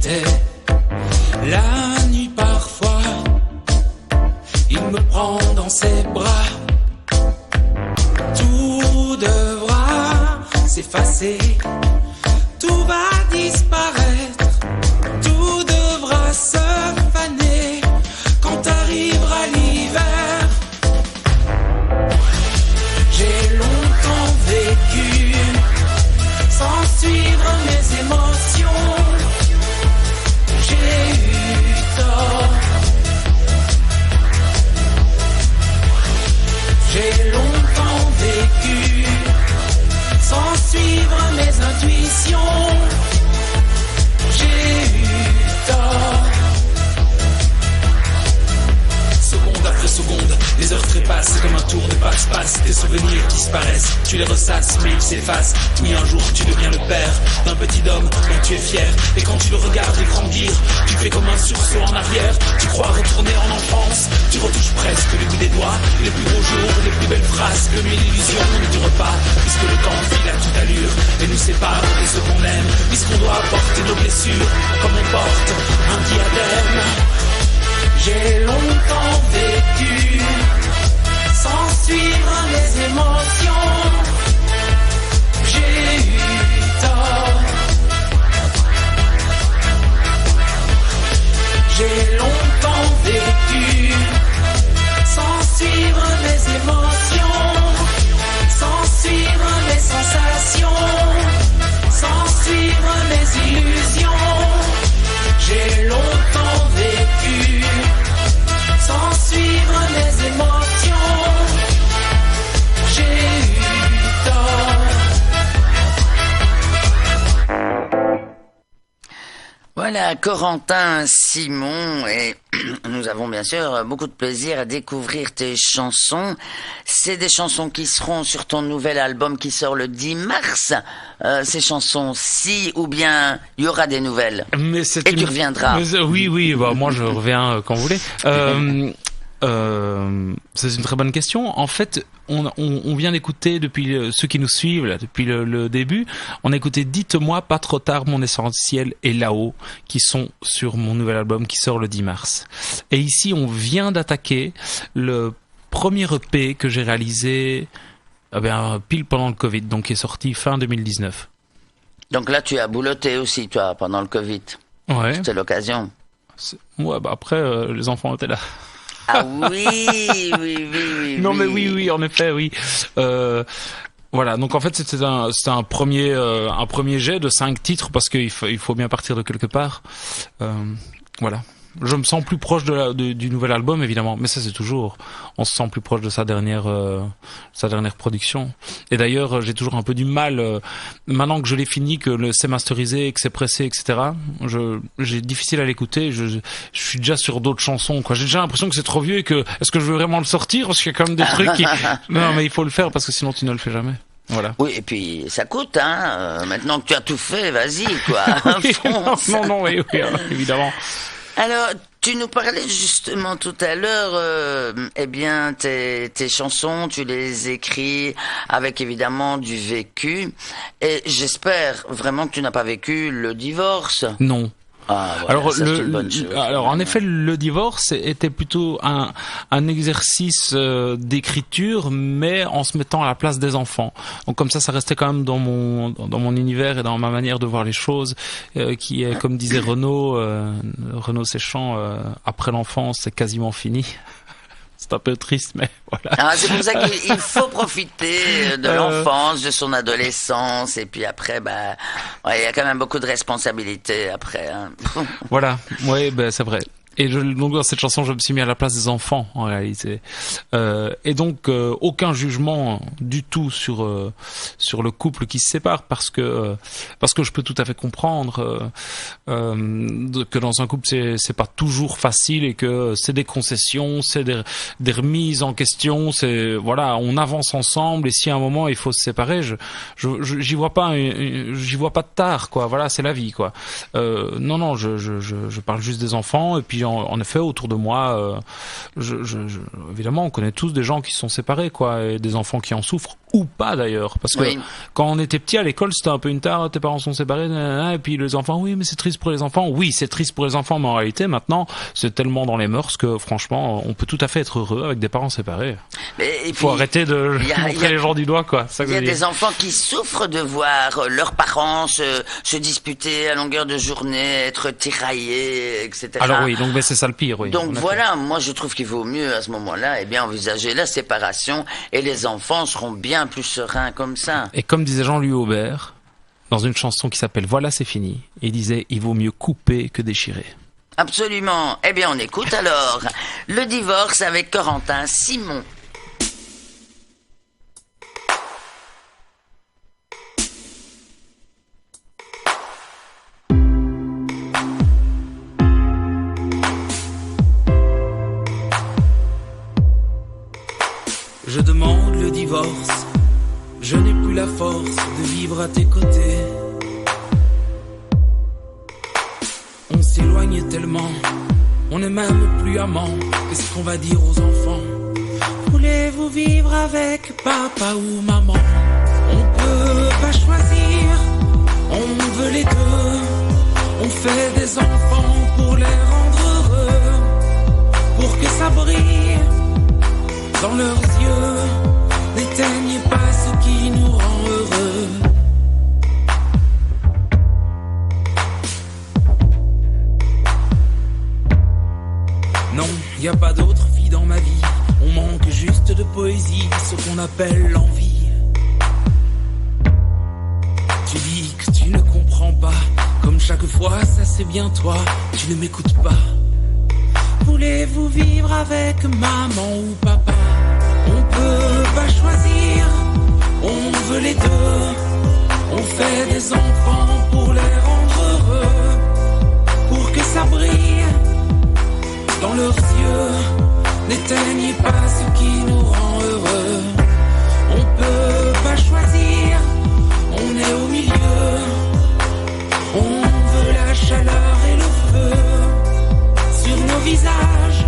Speaker 4: était. La nuit parfois, il me prend dans ses bras. Tout devra s'effacer, tout va disparaître, tout devra se faner quand arrivera l'hiver. J'ai longtemps vécu sans suivre mes émotions. J'ai eu tort. J'ai longtemps vécu sans suivre mes intuitions. J'ai eu tort. Seconde après seconde, les heures trépassent comme un tour de passe-passe. Tes souvenirs disparaissent, tu les ressasses mais ils s'effacent. Oui, un jour tu deviens le père d'un petit homme dont tu es fier. Et quand tu le regardes grandir, tu fais comme un sursaut en arrière. Tu crois retourner en enfance, tu retouches presque le bout des doigts. Les plus beaux jours, les plus belles phrases, mais l'illusion ne dure pas, puisque le temps file à toute allure et nous sépare de ce qu'on aime, puisqu'on doit porter nos blessures comme on porte un diadème. J'ai longtemps vécu sans suivre mes émotions. J'ai eu tort. J'ai longtemps vécu sans suivre mes émotions, sans suivre mes sensations, sans suivre mes illusions. J'ai longtemps vécu sans suivre mes émotions. J'ai eu tort.
Speaker 1: Voilà, Corentin Simon, et nous avons bien sûr beaucoup de plaisir à découvrir tes chansons. C'est des chansons qui seront sur ton nouvel album qui sort le 10 mars. Ces chansons-ci, ou bien il y aura des nouvelles. Tu reviendras.
Speaker 3: Oui, bah, moi je reviens quand vous voulez. C'est une très bonne question. En fait, on vient d'écouter depuis ceux qui nous suivent là, depuis le début, on a écouté Dites-moi, Pas trop tard, Mon essentiel et Là-haut, qui sont sur mon nouvel album qui sort le 10 mars. Et ici, on vient d'attaquer le premier EP que j'ai réalisé pile pendant le Covid, donc qui est sorti fin 2019.
Speaker 1: Donc là, tu as boulotté aussi, toi, pendant le Covid.
Speaker 3: Ouais.
Speaker 1: C'était l'occasion.
Speaker 3: Ouais, bah après, les enfants étaient là.
Speaker 1: Ah oui.
Speaker 3: Non mais oui, en effet, oui. Voilà, donc en fait c'était un premier jet de 5 titres parce qu'il faut bien partir de quelque part. Voilà. Je me sens plus proche du nouvel album évidemment, mais ça c'est toujours. On se sent plus proche de sa dernière production. Et d'ailleurs j'ai toujours un peu du mal maintenant que je l'ai fini, que c'est masterisé, que c'est pressé, etc. J'ai difficile à l'écouter. Je suis déjà sur d'autres chansons, quoi. J'ai déjà l'impression que c'est trop vieux et que est-ce que je veux vraiment le sortir parce qu'il y a quand même des trucs qui. Non mais il faut le faire parce que sinon tu ne le fais jamais. Voilà.
Speaker 1: Oui, et puis ça coûte, hein. Maintenant que tu as tout fait, vas-y, quoi.
Speaker 3: Oui, non, oui, évidemment.
Speaker 1: Alors, tu nous parlais justement tout à l'heure, tes chansons, tu les écris avec évidemment du vécu. Et j'espère vraiment que tu n'as pas vécu le divorce.
Speaker 3: Non.
Speaker 1: Ah, voilà,
Speaker 3: alors, en effet, le divorce était plutôt un exercice d'écriture, mais en se mettant à la place des enfants. Donc comme ça restait quand même dans mon univers et dans ma manière de voir les choses, qui est, comme disait Renaud Séchant, après l'enfance, c'est quasiment fini. C'est un peu triste, mais voilà.
Speaker 1: Ah, c'est pour ça qu'il faut profiter de l'enfance, de son adolescence, et puis après, il y a quand même beaucoup de responsabilités après. Hein.
Speaker 3: Voilà, oui, c'est vrai. Et donc dans cette chanson, je me suis mis à la place des enfants en réalité. Et donc aucun jugement du tout sur le couple qui se sépare, parce que je peux tout à fait comprendre que dans un couple c'est pas toujours facile et que c'est des concessions, c'est des remises en question, c'est voilà, on avance ensemble et si à un moment il faut se séparer, j'y vois pas de tard, quoi. Voilà, c'est la vie, quoi. Non, je parle juste des enfants et puis puis en effet autour de moi, évidemment, on connaît tous des gens qui sont séparés, quoi, et des enfants qui en souffrent ou pas d'ailleurs, parce que quand on était petit à l'école, c'était un peu une tare, tes parents sont séparés, et puis les enfants, oui, mais c'est triste pour les enfants. Oui, c'est triste pour les enfants, mais en réalité, maintenant, c'est tellement dans les mœurs que franchement, on peut tout à fait être heureux avec des parents séparés. Il faut arrêter de montrer les gens du doigt, quoi.
Speaker 1: Il y a des enfants qui souffrent de voir leurs parents se disputer à longueur de journée, être tiraillés, etc.
Speaker 3: Alors oui, donc c'est ça le pire, oui.
Speaker 1: Donc voilà, moi je trouve qu'il vaut mieux à ce moment-là, envisager la séparation, et les enfants seront bien plus sereins comme ça.
Speaker 3: Et comme disait Jean-Louis Aubert, dans une chanson qui s'appelle Voilà c'est fini, il disait il vaut mieux couper que déchirer.
Speaker 1: Absolument. On écoute alors le divorce avec Corentin Simon.
Speaker 4: Je demande le divorce, je n'ai plus la force de vivre à tes côtés. On s'éloigne tellement, on n'est même plus amants. Qu'est-ce qu'on va dire aux enfants? Voulez-vous vivre avec papa ou maman? On peut pas choisir, on veut les deux. On fait des enfants pour les rendre heureux, pour que ça brille dans leurs yeux. N'éteignez pas ce qui nous rend heureux. Non, y a pas d'autre vie dans ma vie. On manque juste de poésie, ce qu'on appelle l'envie. Tu dis que tu ne comprends pas, comme chaque fois, ça c'est bien toi, tu ne m'écoutes pas. Voulez-vous vivre avec maman ou papa? On peut pas choisir, on veut les deux. On fait des enfants pour les rendre heureux, pour que ça brille dans leurs yeux. N'éteignez pas ce qui nous rend heureux. On peut pas choisir, on est au milieu. On veut la chaleur et le feu sur nos visages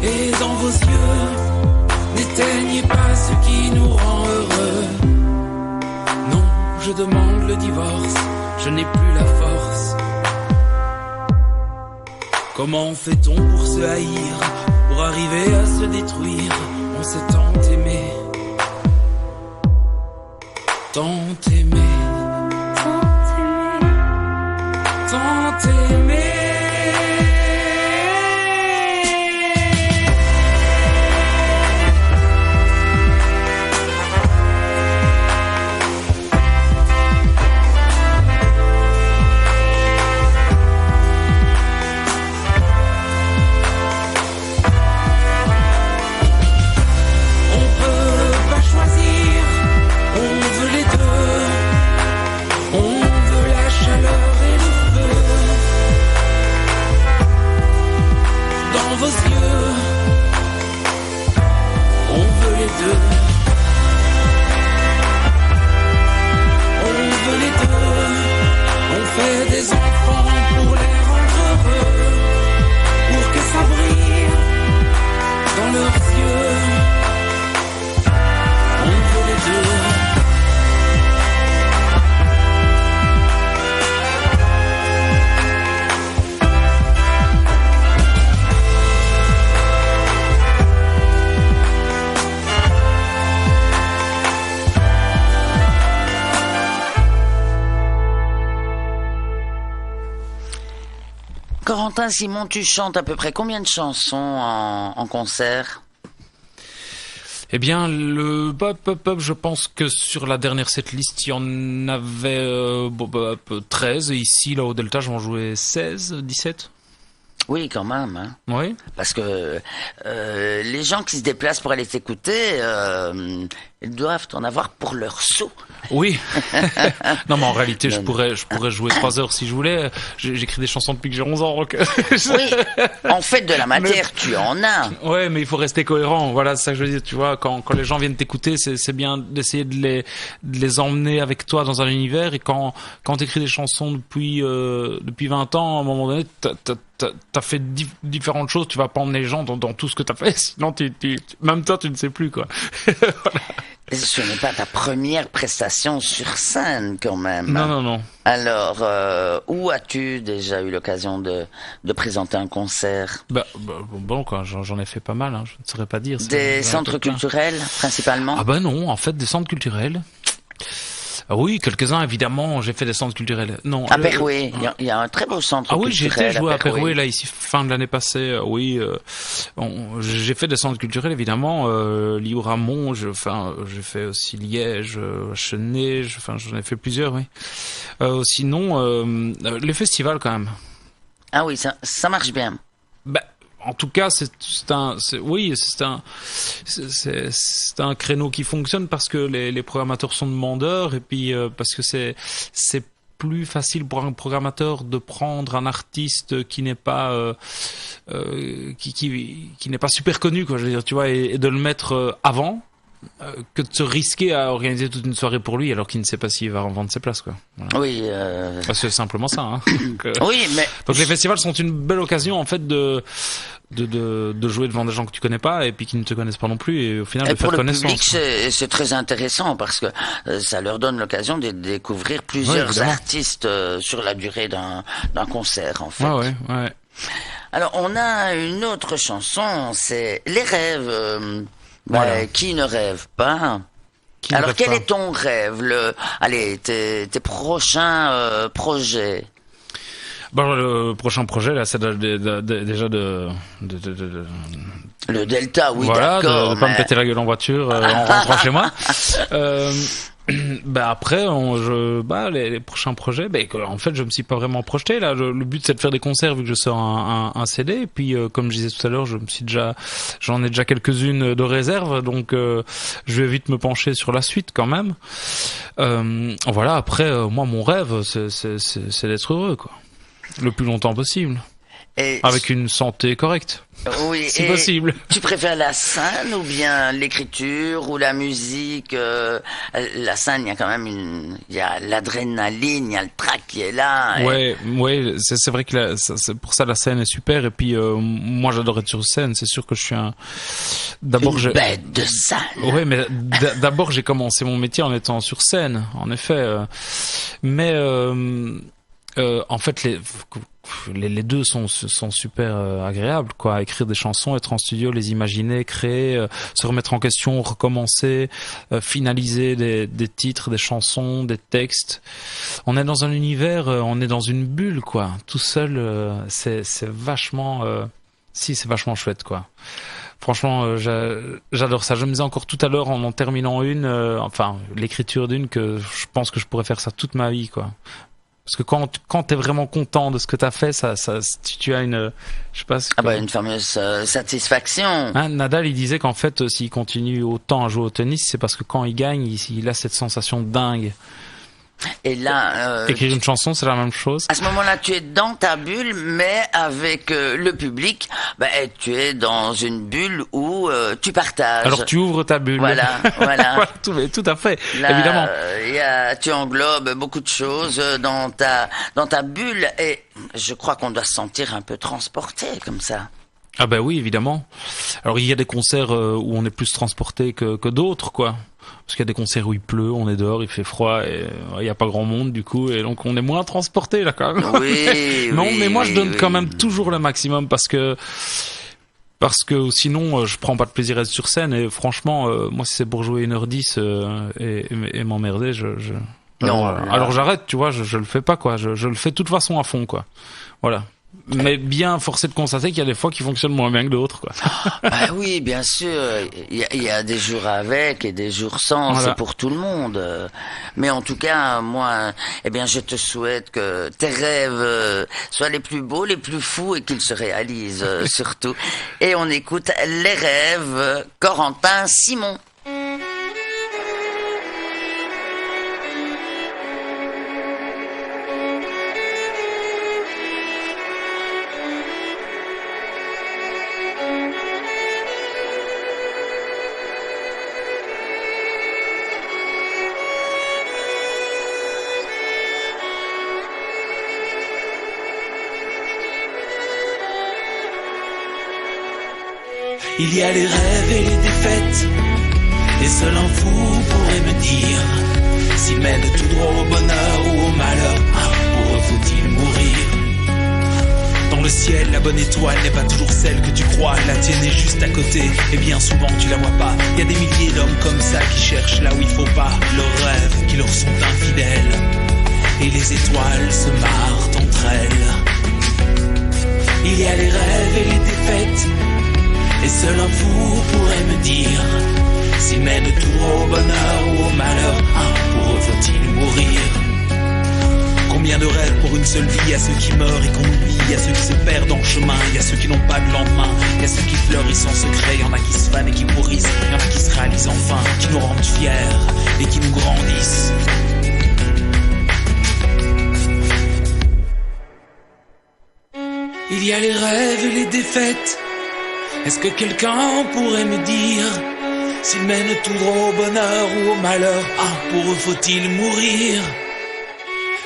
Speaker 4: et dans vos yeux. N'éteignez pas ce qui nous rend heureux. Non, je demande le divorce, je n'ai plus la force. Comment fait-on pour se haïr, pour arriver à se détruire? On s'est tant aimé, tant aimé, tant aimé.
Speaker 1: Corentin Simon, tu chantes à peu près combien de chansons en concert?
Speaker 3: Eh bien, je pense que sur la dernière setlist, il y en avait 13. Et ici, là, au Delta, j'en jouais 16, 17.
Speaker 1: Oui, quand même. Hein.
Speaker 3: Oui.
Speaker 1: Parce que les gens qui se déplacent pour aller t'écouter, Ils doivent en avoir pour leur sou.
Speaker 3: Oui. Non, mais en réalité, je pourrais jouer 3 heures si je voulais. J'écris des chansons depuis que j'ai 11 ans. Donc...
Speaker 1: Oui. En fait, de la matière, tu en as.
Speaker 3: Ouais, mais il faut rester cohérent. Voilà, c'est ça que je veux dire. Tu vois, quand les gens viennent t'écouter, c'est bien d'essayer de les emmener avec toi dans un univers. Et quand t'écris des chansons depuis 20 ans, à un moment donné, t'as fait différentes choses. Tu vas pas emmener les gens dans tout ce que t'as fait. Sinon, même toi, tu ne sais plus, quoi. Voilà.
Speaker 1: Ce n'est pas ta première prestation sur scène, quand même.
Speaker 3: Non.
Speaker 1: Alors, où as-tu déjà eu l'occasion de présenter un concert?
Speaker 3: Bon, quoi, j'en ai fait pas mal, hein, je ne saurais pas dire.
Speaker 1: Des centres culturels, principalement?
Speaker 3: Ah bah non, en fait, des centres culturels. Oui, quelques-uns, évidemment, j'ai fait des centres culturels. Non.
Speaker 1: À Perouet, il y a un très beau centre culturel.
Speaker 3: Ah oui, j'ai été joué à Perouet, là, ici, fin de l'année passée. Oui, j'ai fait des centres culturels, évidemment. Lille-Ramon, j'ai fait aussi Liège, Chenay, j'en ai fait plusieurs, oui. Sinon, les festivals, quand même.
Speaker 1: Ah oui, ça marche bien.
Speaker 3: En tout cas, c'est un créneau qui fonctionne parce que les programmateurs sont demandeurs et puis parce que c'est plus facile pour un programmateur de prendre un artiste qui n'est pas qui n'est pas super connu, quoi, je veux dire, tu vois, et de le mettre avant. Que de se risquer à organiser toute une soirée pour lui alors qu'il ne sait pas s'il va vendre ses places, quoi. Voilà.
Speaker 1: Oui.
Speaker 3: C'est simplement ça. Hein.
Speaker 1: Oui, mais
Speaker 3: donc les festivals sont une belle occasion en fait de jouer devant des gens que tu connais pas et puis qui ne te connaissent pas non plus et au final de faire connaissance.
Speaker 1: Pour le public, c'est très intéressant parce que ça leur donne l'occasion de découvrir plusieurs artistes sur la durée d'un concert, en fait.
Speaker 3: Ouais.
Speaker 1: Alors on a une autre chanson, c'est Les Rêves.
Speaker 3: Voilà.
Speaker 1: Qui ne rêve pas? Alors quel est ton rêve, tes prochains projets?
Speaker 3: Bon, le prochain projet là, c'est déjà de
Speaker 1: le Delta, oui,
Speaker 3: voilà,
Speaker 1: d'accord.
Speaker 3: de pas me péter la gueule en voiture en rentrant chez moi. Après, les prochains projets, en fait, je me suis pas vraiment projeté là. Le but, c'est de faire des concerts vu que je sors un CD. Et puis, comme je disais tout à l'heure, j'en ai déjà quelques-unes de réserve, donc je vais vite me pencher sur la suite quand même. Voilà. Après, moi, mon rêve, c'est d'être heureux, quoi, le plus longtemps possible, avec une santé correcte.
Speaker 1: Oui,
Speaker 3: si possible.
Speaker 1: Tu préfères la scène ou bien l'écriture ou la musique? La scène, il y a quand même il y a l'adrénaline, il y a le trac qui est là.
Speaker 3: Ouais, c'est vrai que c'est pour ça la scène est super. Et puis moi, j'adore être sur scène. C'est sûr que je suis
Speaker 1: une bête de scène.
Speaker 3: Ouais, mais d'abord j'ai commencé mon métier en étant sur scène, en effet. Mais en fait, les deux sont super agréables, quoi. Écrire des chansons, être en studio, les imaginer, créer, se remettre en question, recommencer, finaliser des titres, des chansons, des textes. On est dans un univers, on est dans une bulle, quoi. Tout seul, c'est vachement, c'est vachement chouette, quoi. Franchement, j'adore ça. Je me disais encore tout à l'heure en terminant l'écriture d'une, que je pense que je pourrais faire ça toute ma vie, quoi. Parce que quand t'es vraiment content de ce que t'as fait, tu as une, je sais pas.
Speaker 1: Une fameuse satisfaction.
Speaker 3: Hein, Nadal, il disait qu'en fait, s'il continue autant à jouer au tennis, c'est parce que quand il gagne, il a cette sensation dingue.
Speaker 1: Et là,
Speaker 3: écrire une chanson, c'est la même chose.
Speaker 1: À ce moment-là, tu es dans ta bulle, mais avec le public, tu es dans une bulle où tu partages.
Speaker 3: Alors tu ouvres ta bulle.
Speaker 1: Voilà.
Speaker 3: tout à fait.
Speaker 1: Là,
Speaker 3: évidemment.
Speaker 1: Tu englobes beaucoup de choses dans ta bulle, et je crois qu'on doit se sentir un peu transporté comme ça.
Speaker 3: Ah oui, évidemment. Alors il y a des concerts où on est plus transporté que d'autres, quoi. Parce qu'il y a des concerts où il pleut, on est dehors, il fait froid et il n'y a pas grand monde du coup, et donc on est moins transporté là quand même.
Speaker 1: Oui.
Speaker 3: Non, mais moi je donne quand même toujours le maximum parce que sinon je prends pas de plaisir à être sur scène, et franchement moi si c'est pour jouer 1h10 et m'emmerder, alors j'arrête, tu vois, je le fais pas, quoi. Je le fais de toute façon à fond, quoi. Voilà. Mais bien forcé de constater qu'il y a des fois qui fonctionnent moins bien que d'autres, quoi.
Speaker 1: Oui, bien sûr. Il y a des jours avec et des jours sans. Voilà. C'est pour tout le monde. Mais en tout cas, moi, je te souhaite que tes rêves soient les plus beaux, les plus fous, et qu'ils se réalisent surtout. Et on écoute Les Rêves, Corentin Simon.
Speaker 4: Il y a les rêves et les défaites, et seul un fou pourrait me dire s'il mène tout droit au bonheur ou au malheur. Pour eux faut-il mourir? Dans le ciel, la bonne étoile n'est pas toujours celle que tu crois. La tienne est juste à côté, et bien souvent tu la vois pas. Il y a des milliers d'hommes comme ça qui cherchent là où il faut pas. Leurs rêves qui leur sont infidèles, et les étoiles se marrent entre elles. Il y a les rêves et les défaites, et seul un fou pourrait me dire s'il mène tout droit au bonheur ou au malheur. Pour eux faut-il mourir? Combien de rêves pour une seule vie? À ceux qui meurent et qu'on oublie, à ceux qui se perdent en chemin, il y a ceux qui n'ont pas de lendemain, il y a ceux qui fleurissent en secret, il y en a qui se fanent et qui pourrissent, il y en a qui se réalisent enfin, qui nous rendent fiers et qui nous grandissent. Il y a les rêves et les défaites. Est-ce que quelqu'un pourrait me dire s'ils mènent tout droit au bonheur ou au malheur? Pour eux faut-il mourir?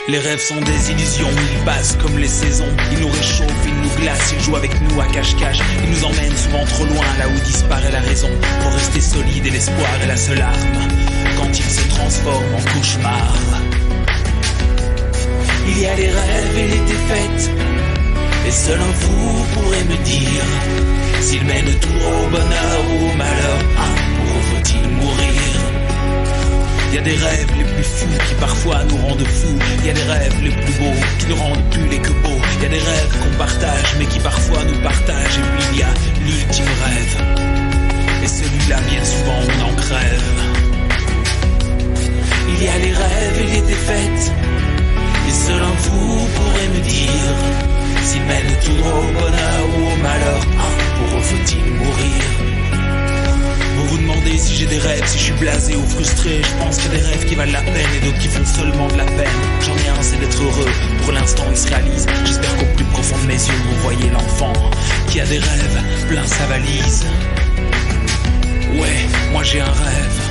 Speaker 4: Les rêves sont des illusions, ils passent comme les saisons. Ils nous réchauffent, ils nous glacent, ils jouent avec nous à cache-cache. Ils nous emmènent souvent trop loin, là où disparaît la raison. Pour rester solide et l'espoir est la seule arme quand ils se transforment en cauchemar. Il y a les rêves et les défaites, et seul un fou pourrait me dire s'il mène tout droit au bonheur ou au malheur. Pour eux faut-il mourir? Il y a des rêves les plus fous qui parfois nous rendent fous. Il y a des rêves les plus beaux qui ne rendent plus les que beaux. Il y a des rêves qu'on partage mais qui parfois nous partagent. Et puis il y a l'ultime rêve, et celui-là bien souvent on en crève. Il y a les rêves et les défaites, et seul un fou pourrait me dire s'il mène tout droit au bonheur ou au malheur. Pour eux faut-il mourir? Vous vous demandez si j'ai des rêves, si je suis blasé ou frustré. Je pense qu'il y a des rêves qui valent la peine et d'autres qui font seulement de la peine. J'en ai un, c'est d'être heureux, pour l'instant il se réalise. J'espère qu'au plus profond de mes yeux vous voyez l'enfant qui a des rêves plein sa valise. Ouais, moi j'ai un rêve,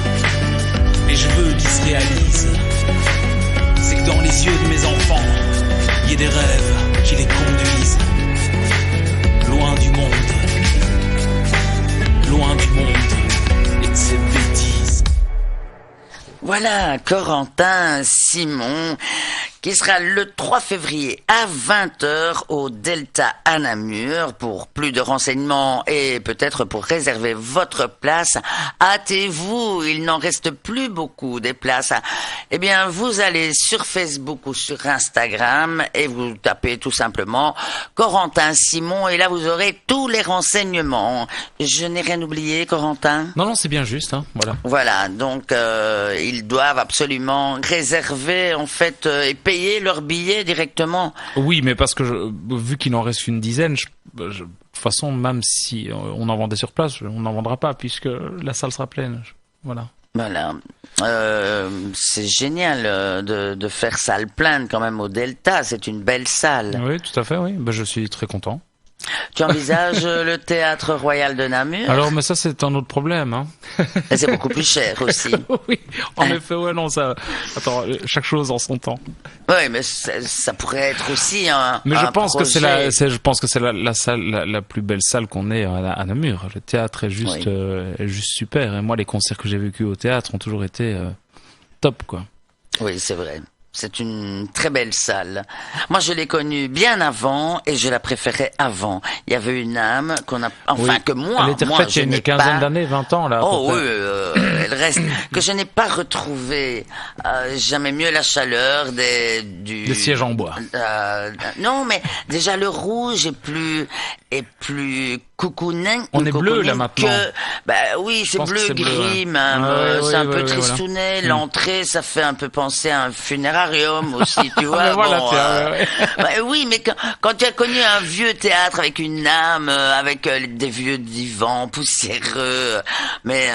Speaker 4: et je veux qu'il se réalise. C'est que dans les yeux de mes enfants, il y ait des rêves qui les conduisent loin du monde et de ses bêtises.
Speaker 1: Voilà, Corentin Simon, qui sera le 3 février à 20h au Delta à Namur. Pour plus de renseignements et peut-être pour réserver votre place, hâtez-vous, il n'en reste plus beaucoup des places. Eh bien, vous allez sur Facebook ou sur Instagram et vous tapez tout simplement Corentin Simon et là vous aurez tous les renseignements. Je n'ai rien oublié, Corentin?
Speaker 3: Non, c'est bien juste, hein, voilà.
Speaker 1: Voilà, donc ils doivent absolument réserver en fait et payer leur billet directement.
Speaker 3: Oui, mais parce que vu qu'il en reste une dizaine, de toute façon, même si on en vendait sur place, on n'en vendra pas puisque la salle sera pleine. Voilà.
Speaker 1: Voilà, c'est génial de faire salle pleine quand même au Delta, c'est une belle salle.
Speaker 3: Oui, tout à fait, oui. Je suis très content.
Speaker 1: Tu envisages le théâtre royal de Namur?
Speaker 3: Alors, mais ça, c'est un autre problème, hein.
Speaker 1: Et c'est beaucoup plus cher aussi.
Speaker 3: Oui, en effet, ouais, non, ça. Attends, chaque chose en son temps.
Speaker 1: Oui, mais ça pourrait être aussi un.
Speaker 3: Mais je
Speaker 1: un
Speaker 3: pense
Speaker 1: projet.
Speaker 3: je pense que c'est la salle, la plus belle salle qu'on ait à Namur. Le théâtre est juste, est juste super. Et moi, les concerts que j'ai vécus au théâtre ont toujours été top, quoi.
Speaker 1: Oui, c'est vrai. C'est une très belle salle. Moi, je l'ai connue bien avant et je la préférais avant. Il y avait une âme qu'on a, enfin,
Speaker 3: oui.
Speaker 1: que moi,
Speaker 3: elle était refaite il y a une quinzaine d'années, 20 ans, là.
Speaker 1: Oh oui, elle reste, que je n'ai pas retrouvé. J'aimais mieux la chaleur
Speaker 3: des sièges en bois.
Speaker 1: Non, mais déjà le rouge est plus coucounin.
Speaker 3: On est bleu, là, maintenant.
Speaker 1: Oui, c'est bleu, gris, même. C'est un peu tristounet. Voilà. L'entrée, ça fait un peu penser à un funérarium aussi, tu vois.
Speaker 3: Voilà,
Speaker 1: oui, mais quand tu as connu un vieux théâtre avec une âme, avec des vieux divans poussiéreux, mais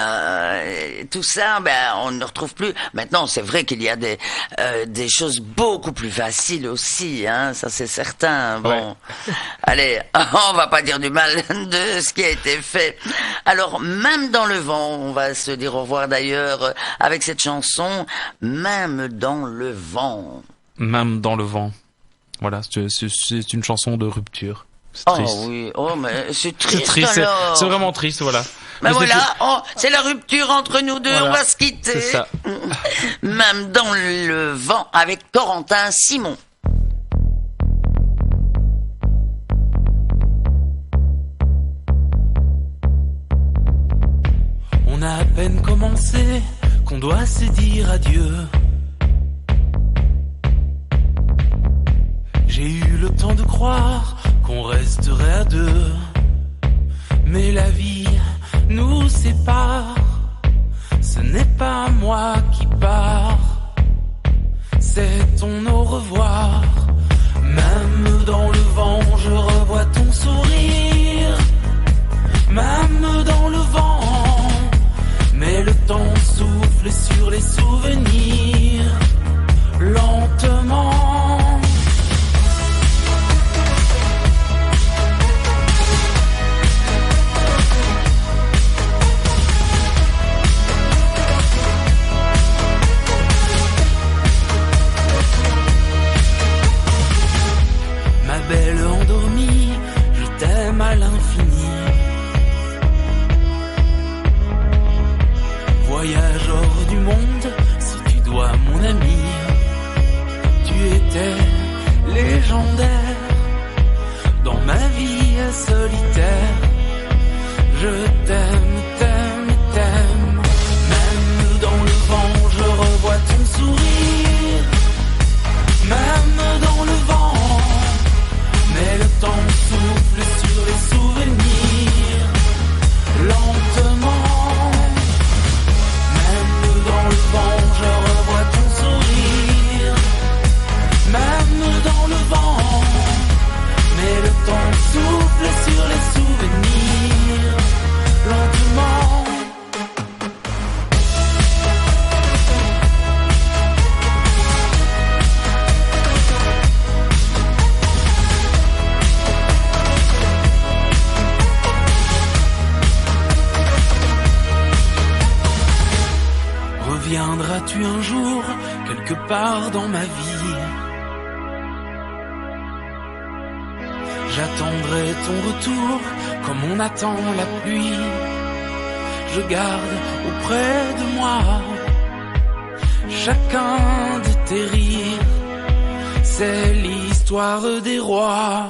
Speaker 1: tout ça, on ne retrouve plus. Maintenant, c'est vrai qu'il y a des choses beaucoup plus faciles aussi, hein, ça c'est certain. Bon, allez, on va pas dire du mal de ce qui a été fait. Alors, même dans le vent, on va se dire au revoir d'ailleurs avec cette chanson, même dans le vent.
Speaker 3: Même dans le vent. Voilà, c'est une chanson de rupture. C'est
Speaker 1: Oh
Speaker 3: triste.
Speaker 1: oui, oh mais c'est
Speaker 3: C'est
Speaker 1: triste,
Speaker 3: triste,
Speaker 1: alors.
Speaker 3: c'est vraiment triste, voilà.
Speaker 1: Mais
Speaker 3: Mais
Speaker 1: voilà, oh, c'est la rupture entre nous deux,
Speaker 3: Voilà,
Speaker 1: on va se quitter.
Speaker 3: c'est ça.
Speaker 1: Même dans le vent avec Corentin Simon.
Speaker 4: On a à peine commencé, qu'on doit se dire adieu. J'ai eu le temps de croire qu'on resterait à deux. Mais la vie nous sépare. Ce n'est pas moi qui pars, c'est ton au revoir. Même dans le vent, je revois ton sourire. Même dans le vent, mais le temps souffle sur les souvenirs, lentement. Ma belle endormie, je t'aime à l'infini. Voyage hors du monde, si tu dois mon ami. Tu étais légendaire dans ma vie solitaire. Je t'aime, t'aime, t'aime. Même dans le vent, je revois ton sourire. Même dans le vent, mais le temps souffle sur les souvenirs, lentement. Même dans le vent, je revois ton sourire. Même dans le vent, mais le temps souffle sur les souvenirs, lentement. Reviendras-tu un jour, quelque part dans ma vie? J'attendrai ton retour, comme on attend la pluie. Je garde auprès de moi chacun de tes rires. C'est l'histoire des rois.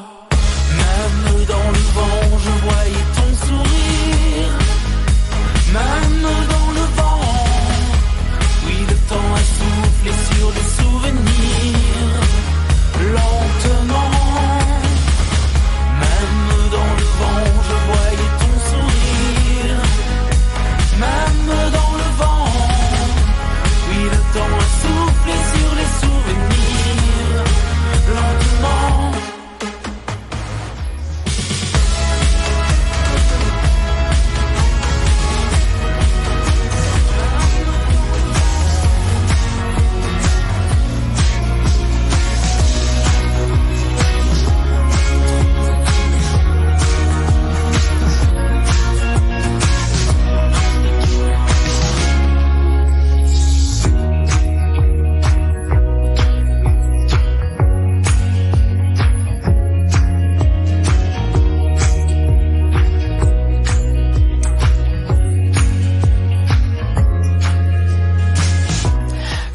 Speaker 4: Même dans le vent, je voyais ton sourire. Même dans le vent, oui, le temps a soufflé sur les souvenirs, lentement. Même dans le vent, je voyais ton sourire. Même dans le vent, oui, le temps a soufflé sur les souvenirs, lentement.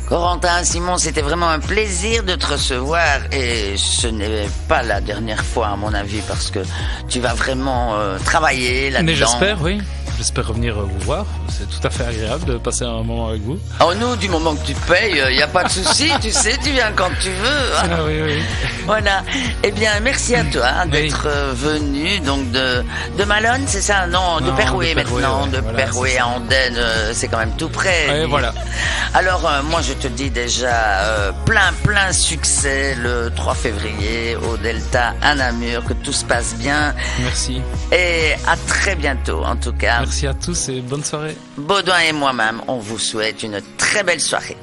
Speaker 1: Corentin Simon, c'était vraiment un plaisir de te recevoir et ce n'est pas la dernière fois à mon avis parce que tu vas vraiment travailler là-dedans.
Speaker 3: Mais j'espère, oui. J'espère revenir vous voir. C'est tout à fait agréable de passer un moment avec vous.
Speaker 1: Oh nous, du moment que tu payes, il n'y a pas de souci, tu sais, tu viens quand tu veux.
Speaker 3: Ah oui, oui.
Speaker 1: Voilà. Eh bien, merci à toi d'être venu donc de Malone, c'est ça? Non, de
Speaker 3: Non,
Speaker 1: Perouet
Speaker 3: de Perouet,
Speaker 1: maintenant,
Speaker 3: ouais,
Speaker 1: de
Speaker 3: voilà,
Speaker 1: Perouet à Andenne, c'est quand même tout près.
Speaker 3: Ouais, voilà.
Speaker 1: Alors, moi, je te dis déjà plein succès le 3 février au Delta à Namur, que tout se passe bien.
Speaker 3: Merci.
Speaker 1: Et à très bientôt, en tout cas.
Speaker 3: Merci à tous et bonne soirée.
Speaker 1: Baudouin et moi-même, on vous souhaite une très belle soirée.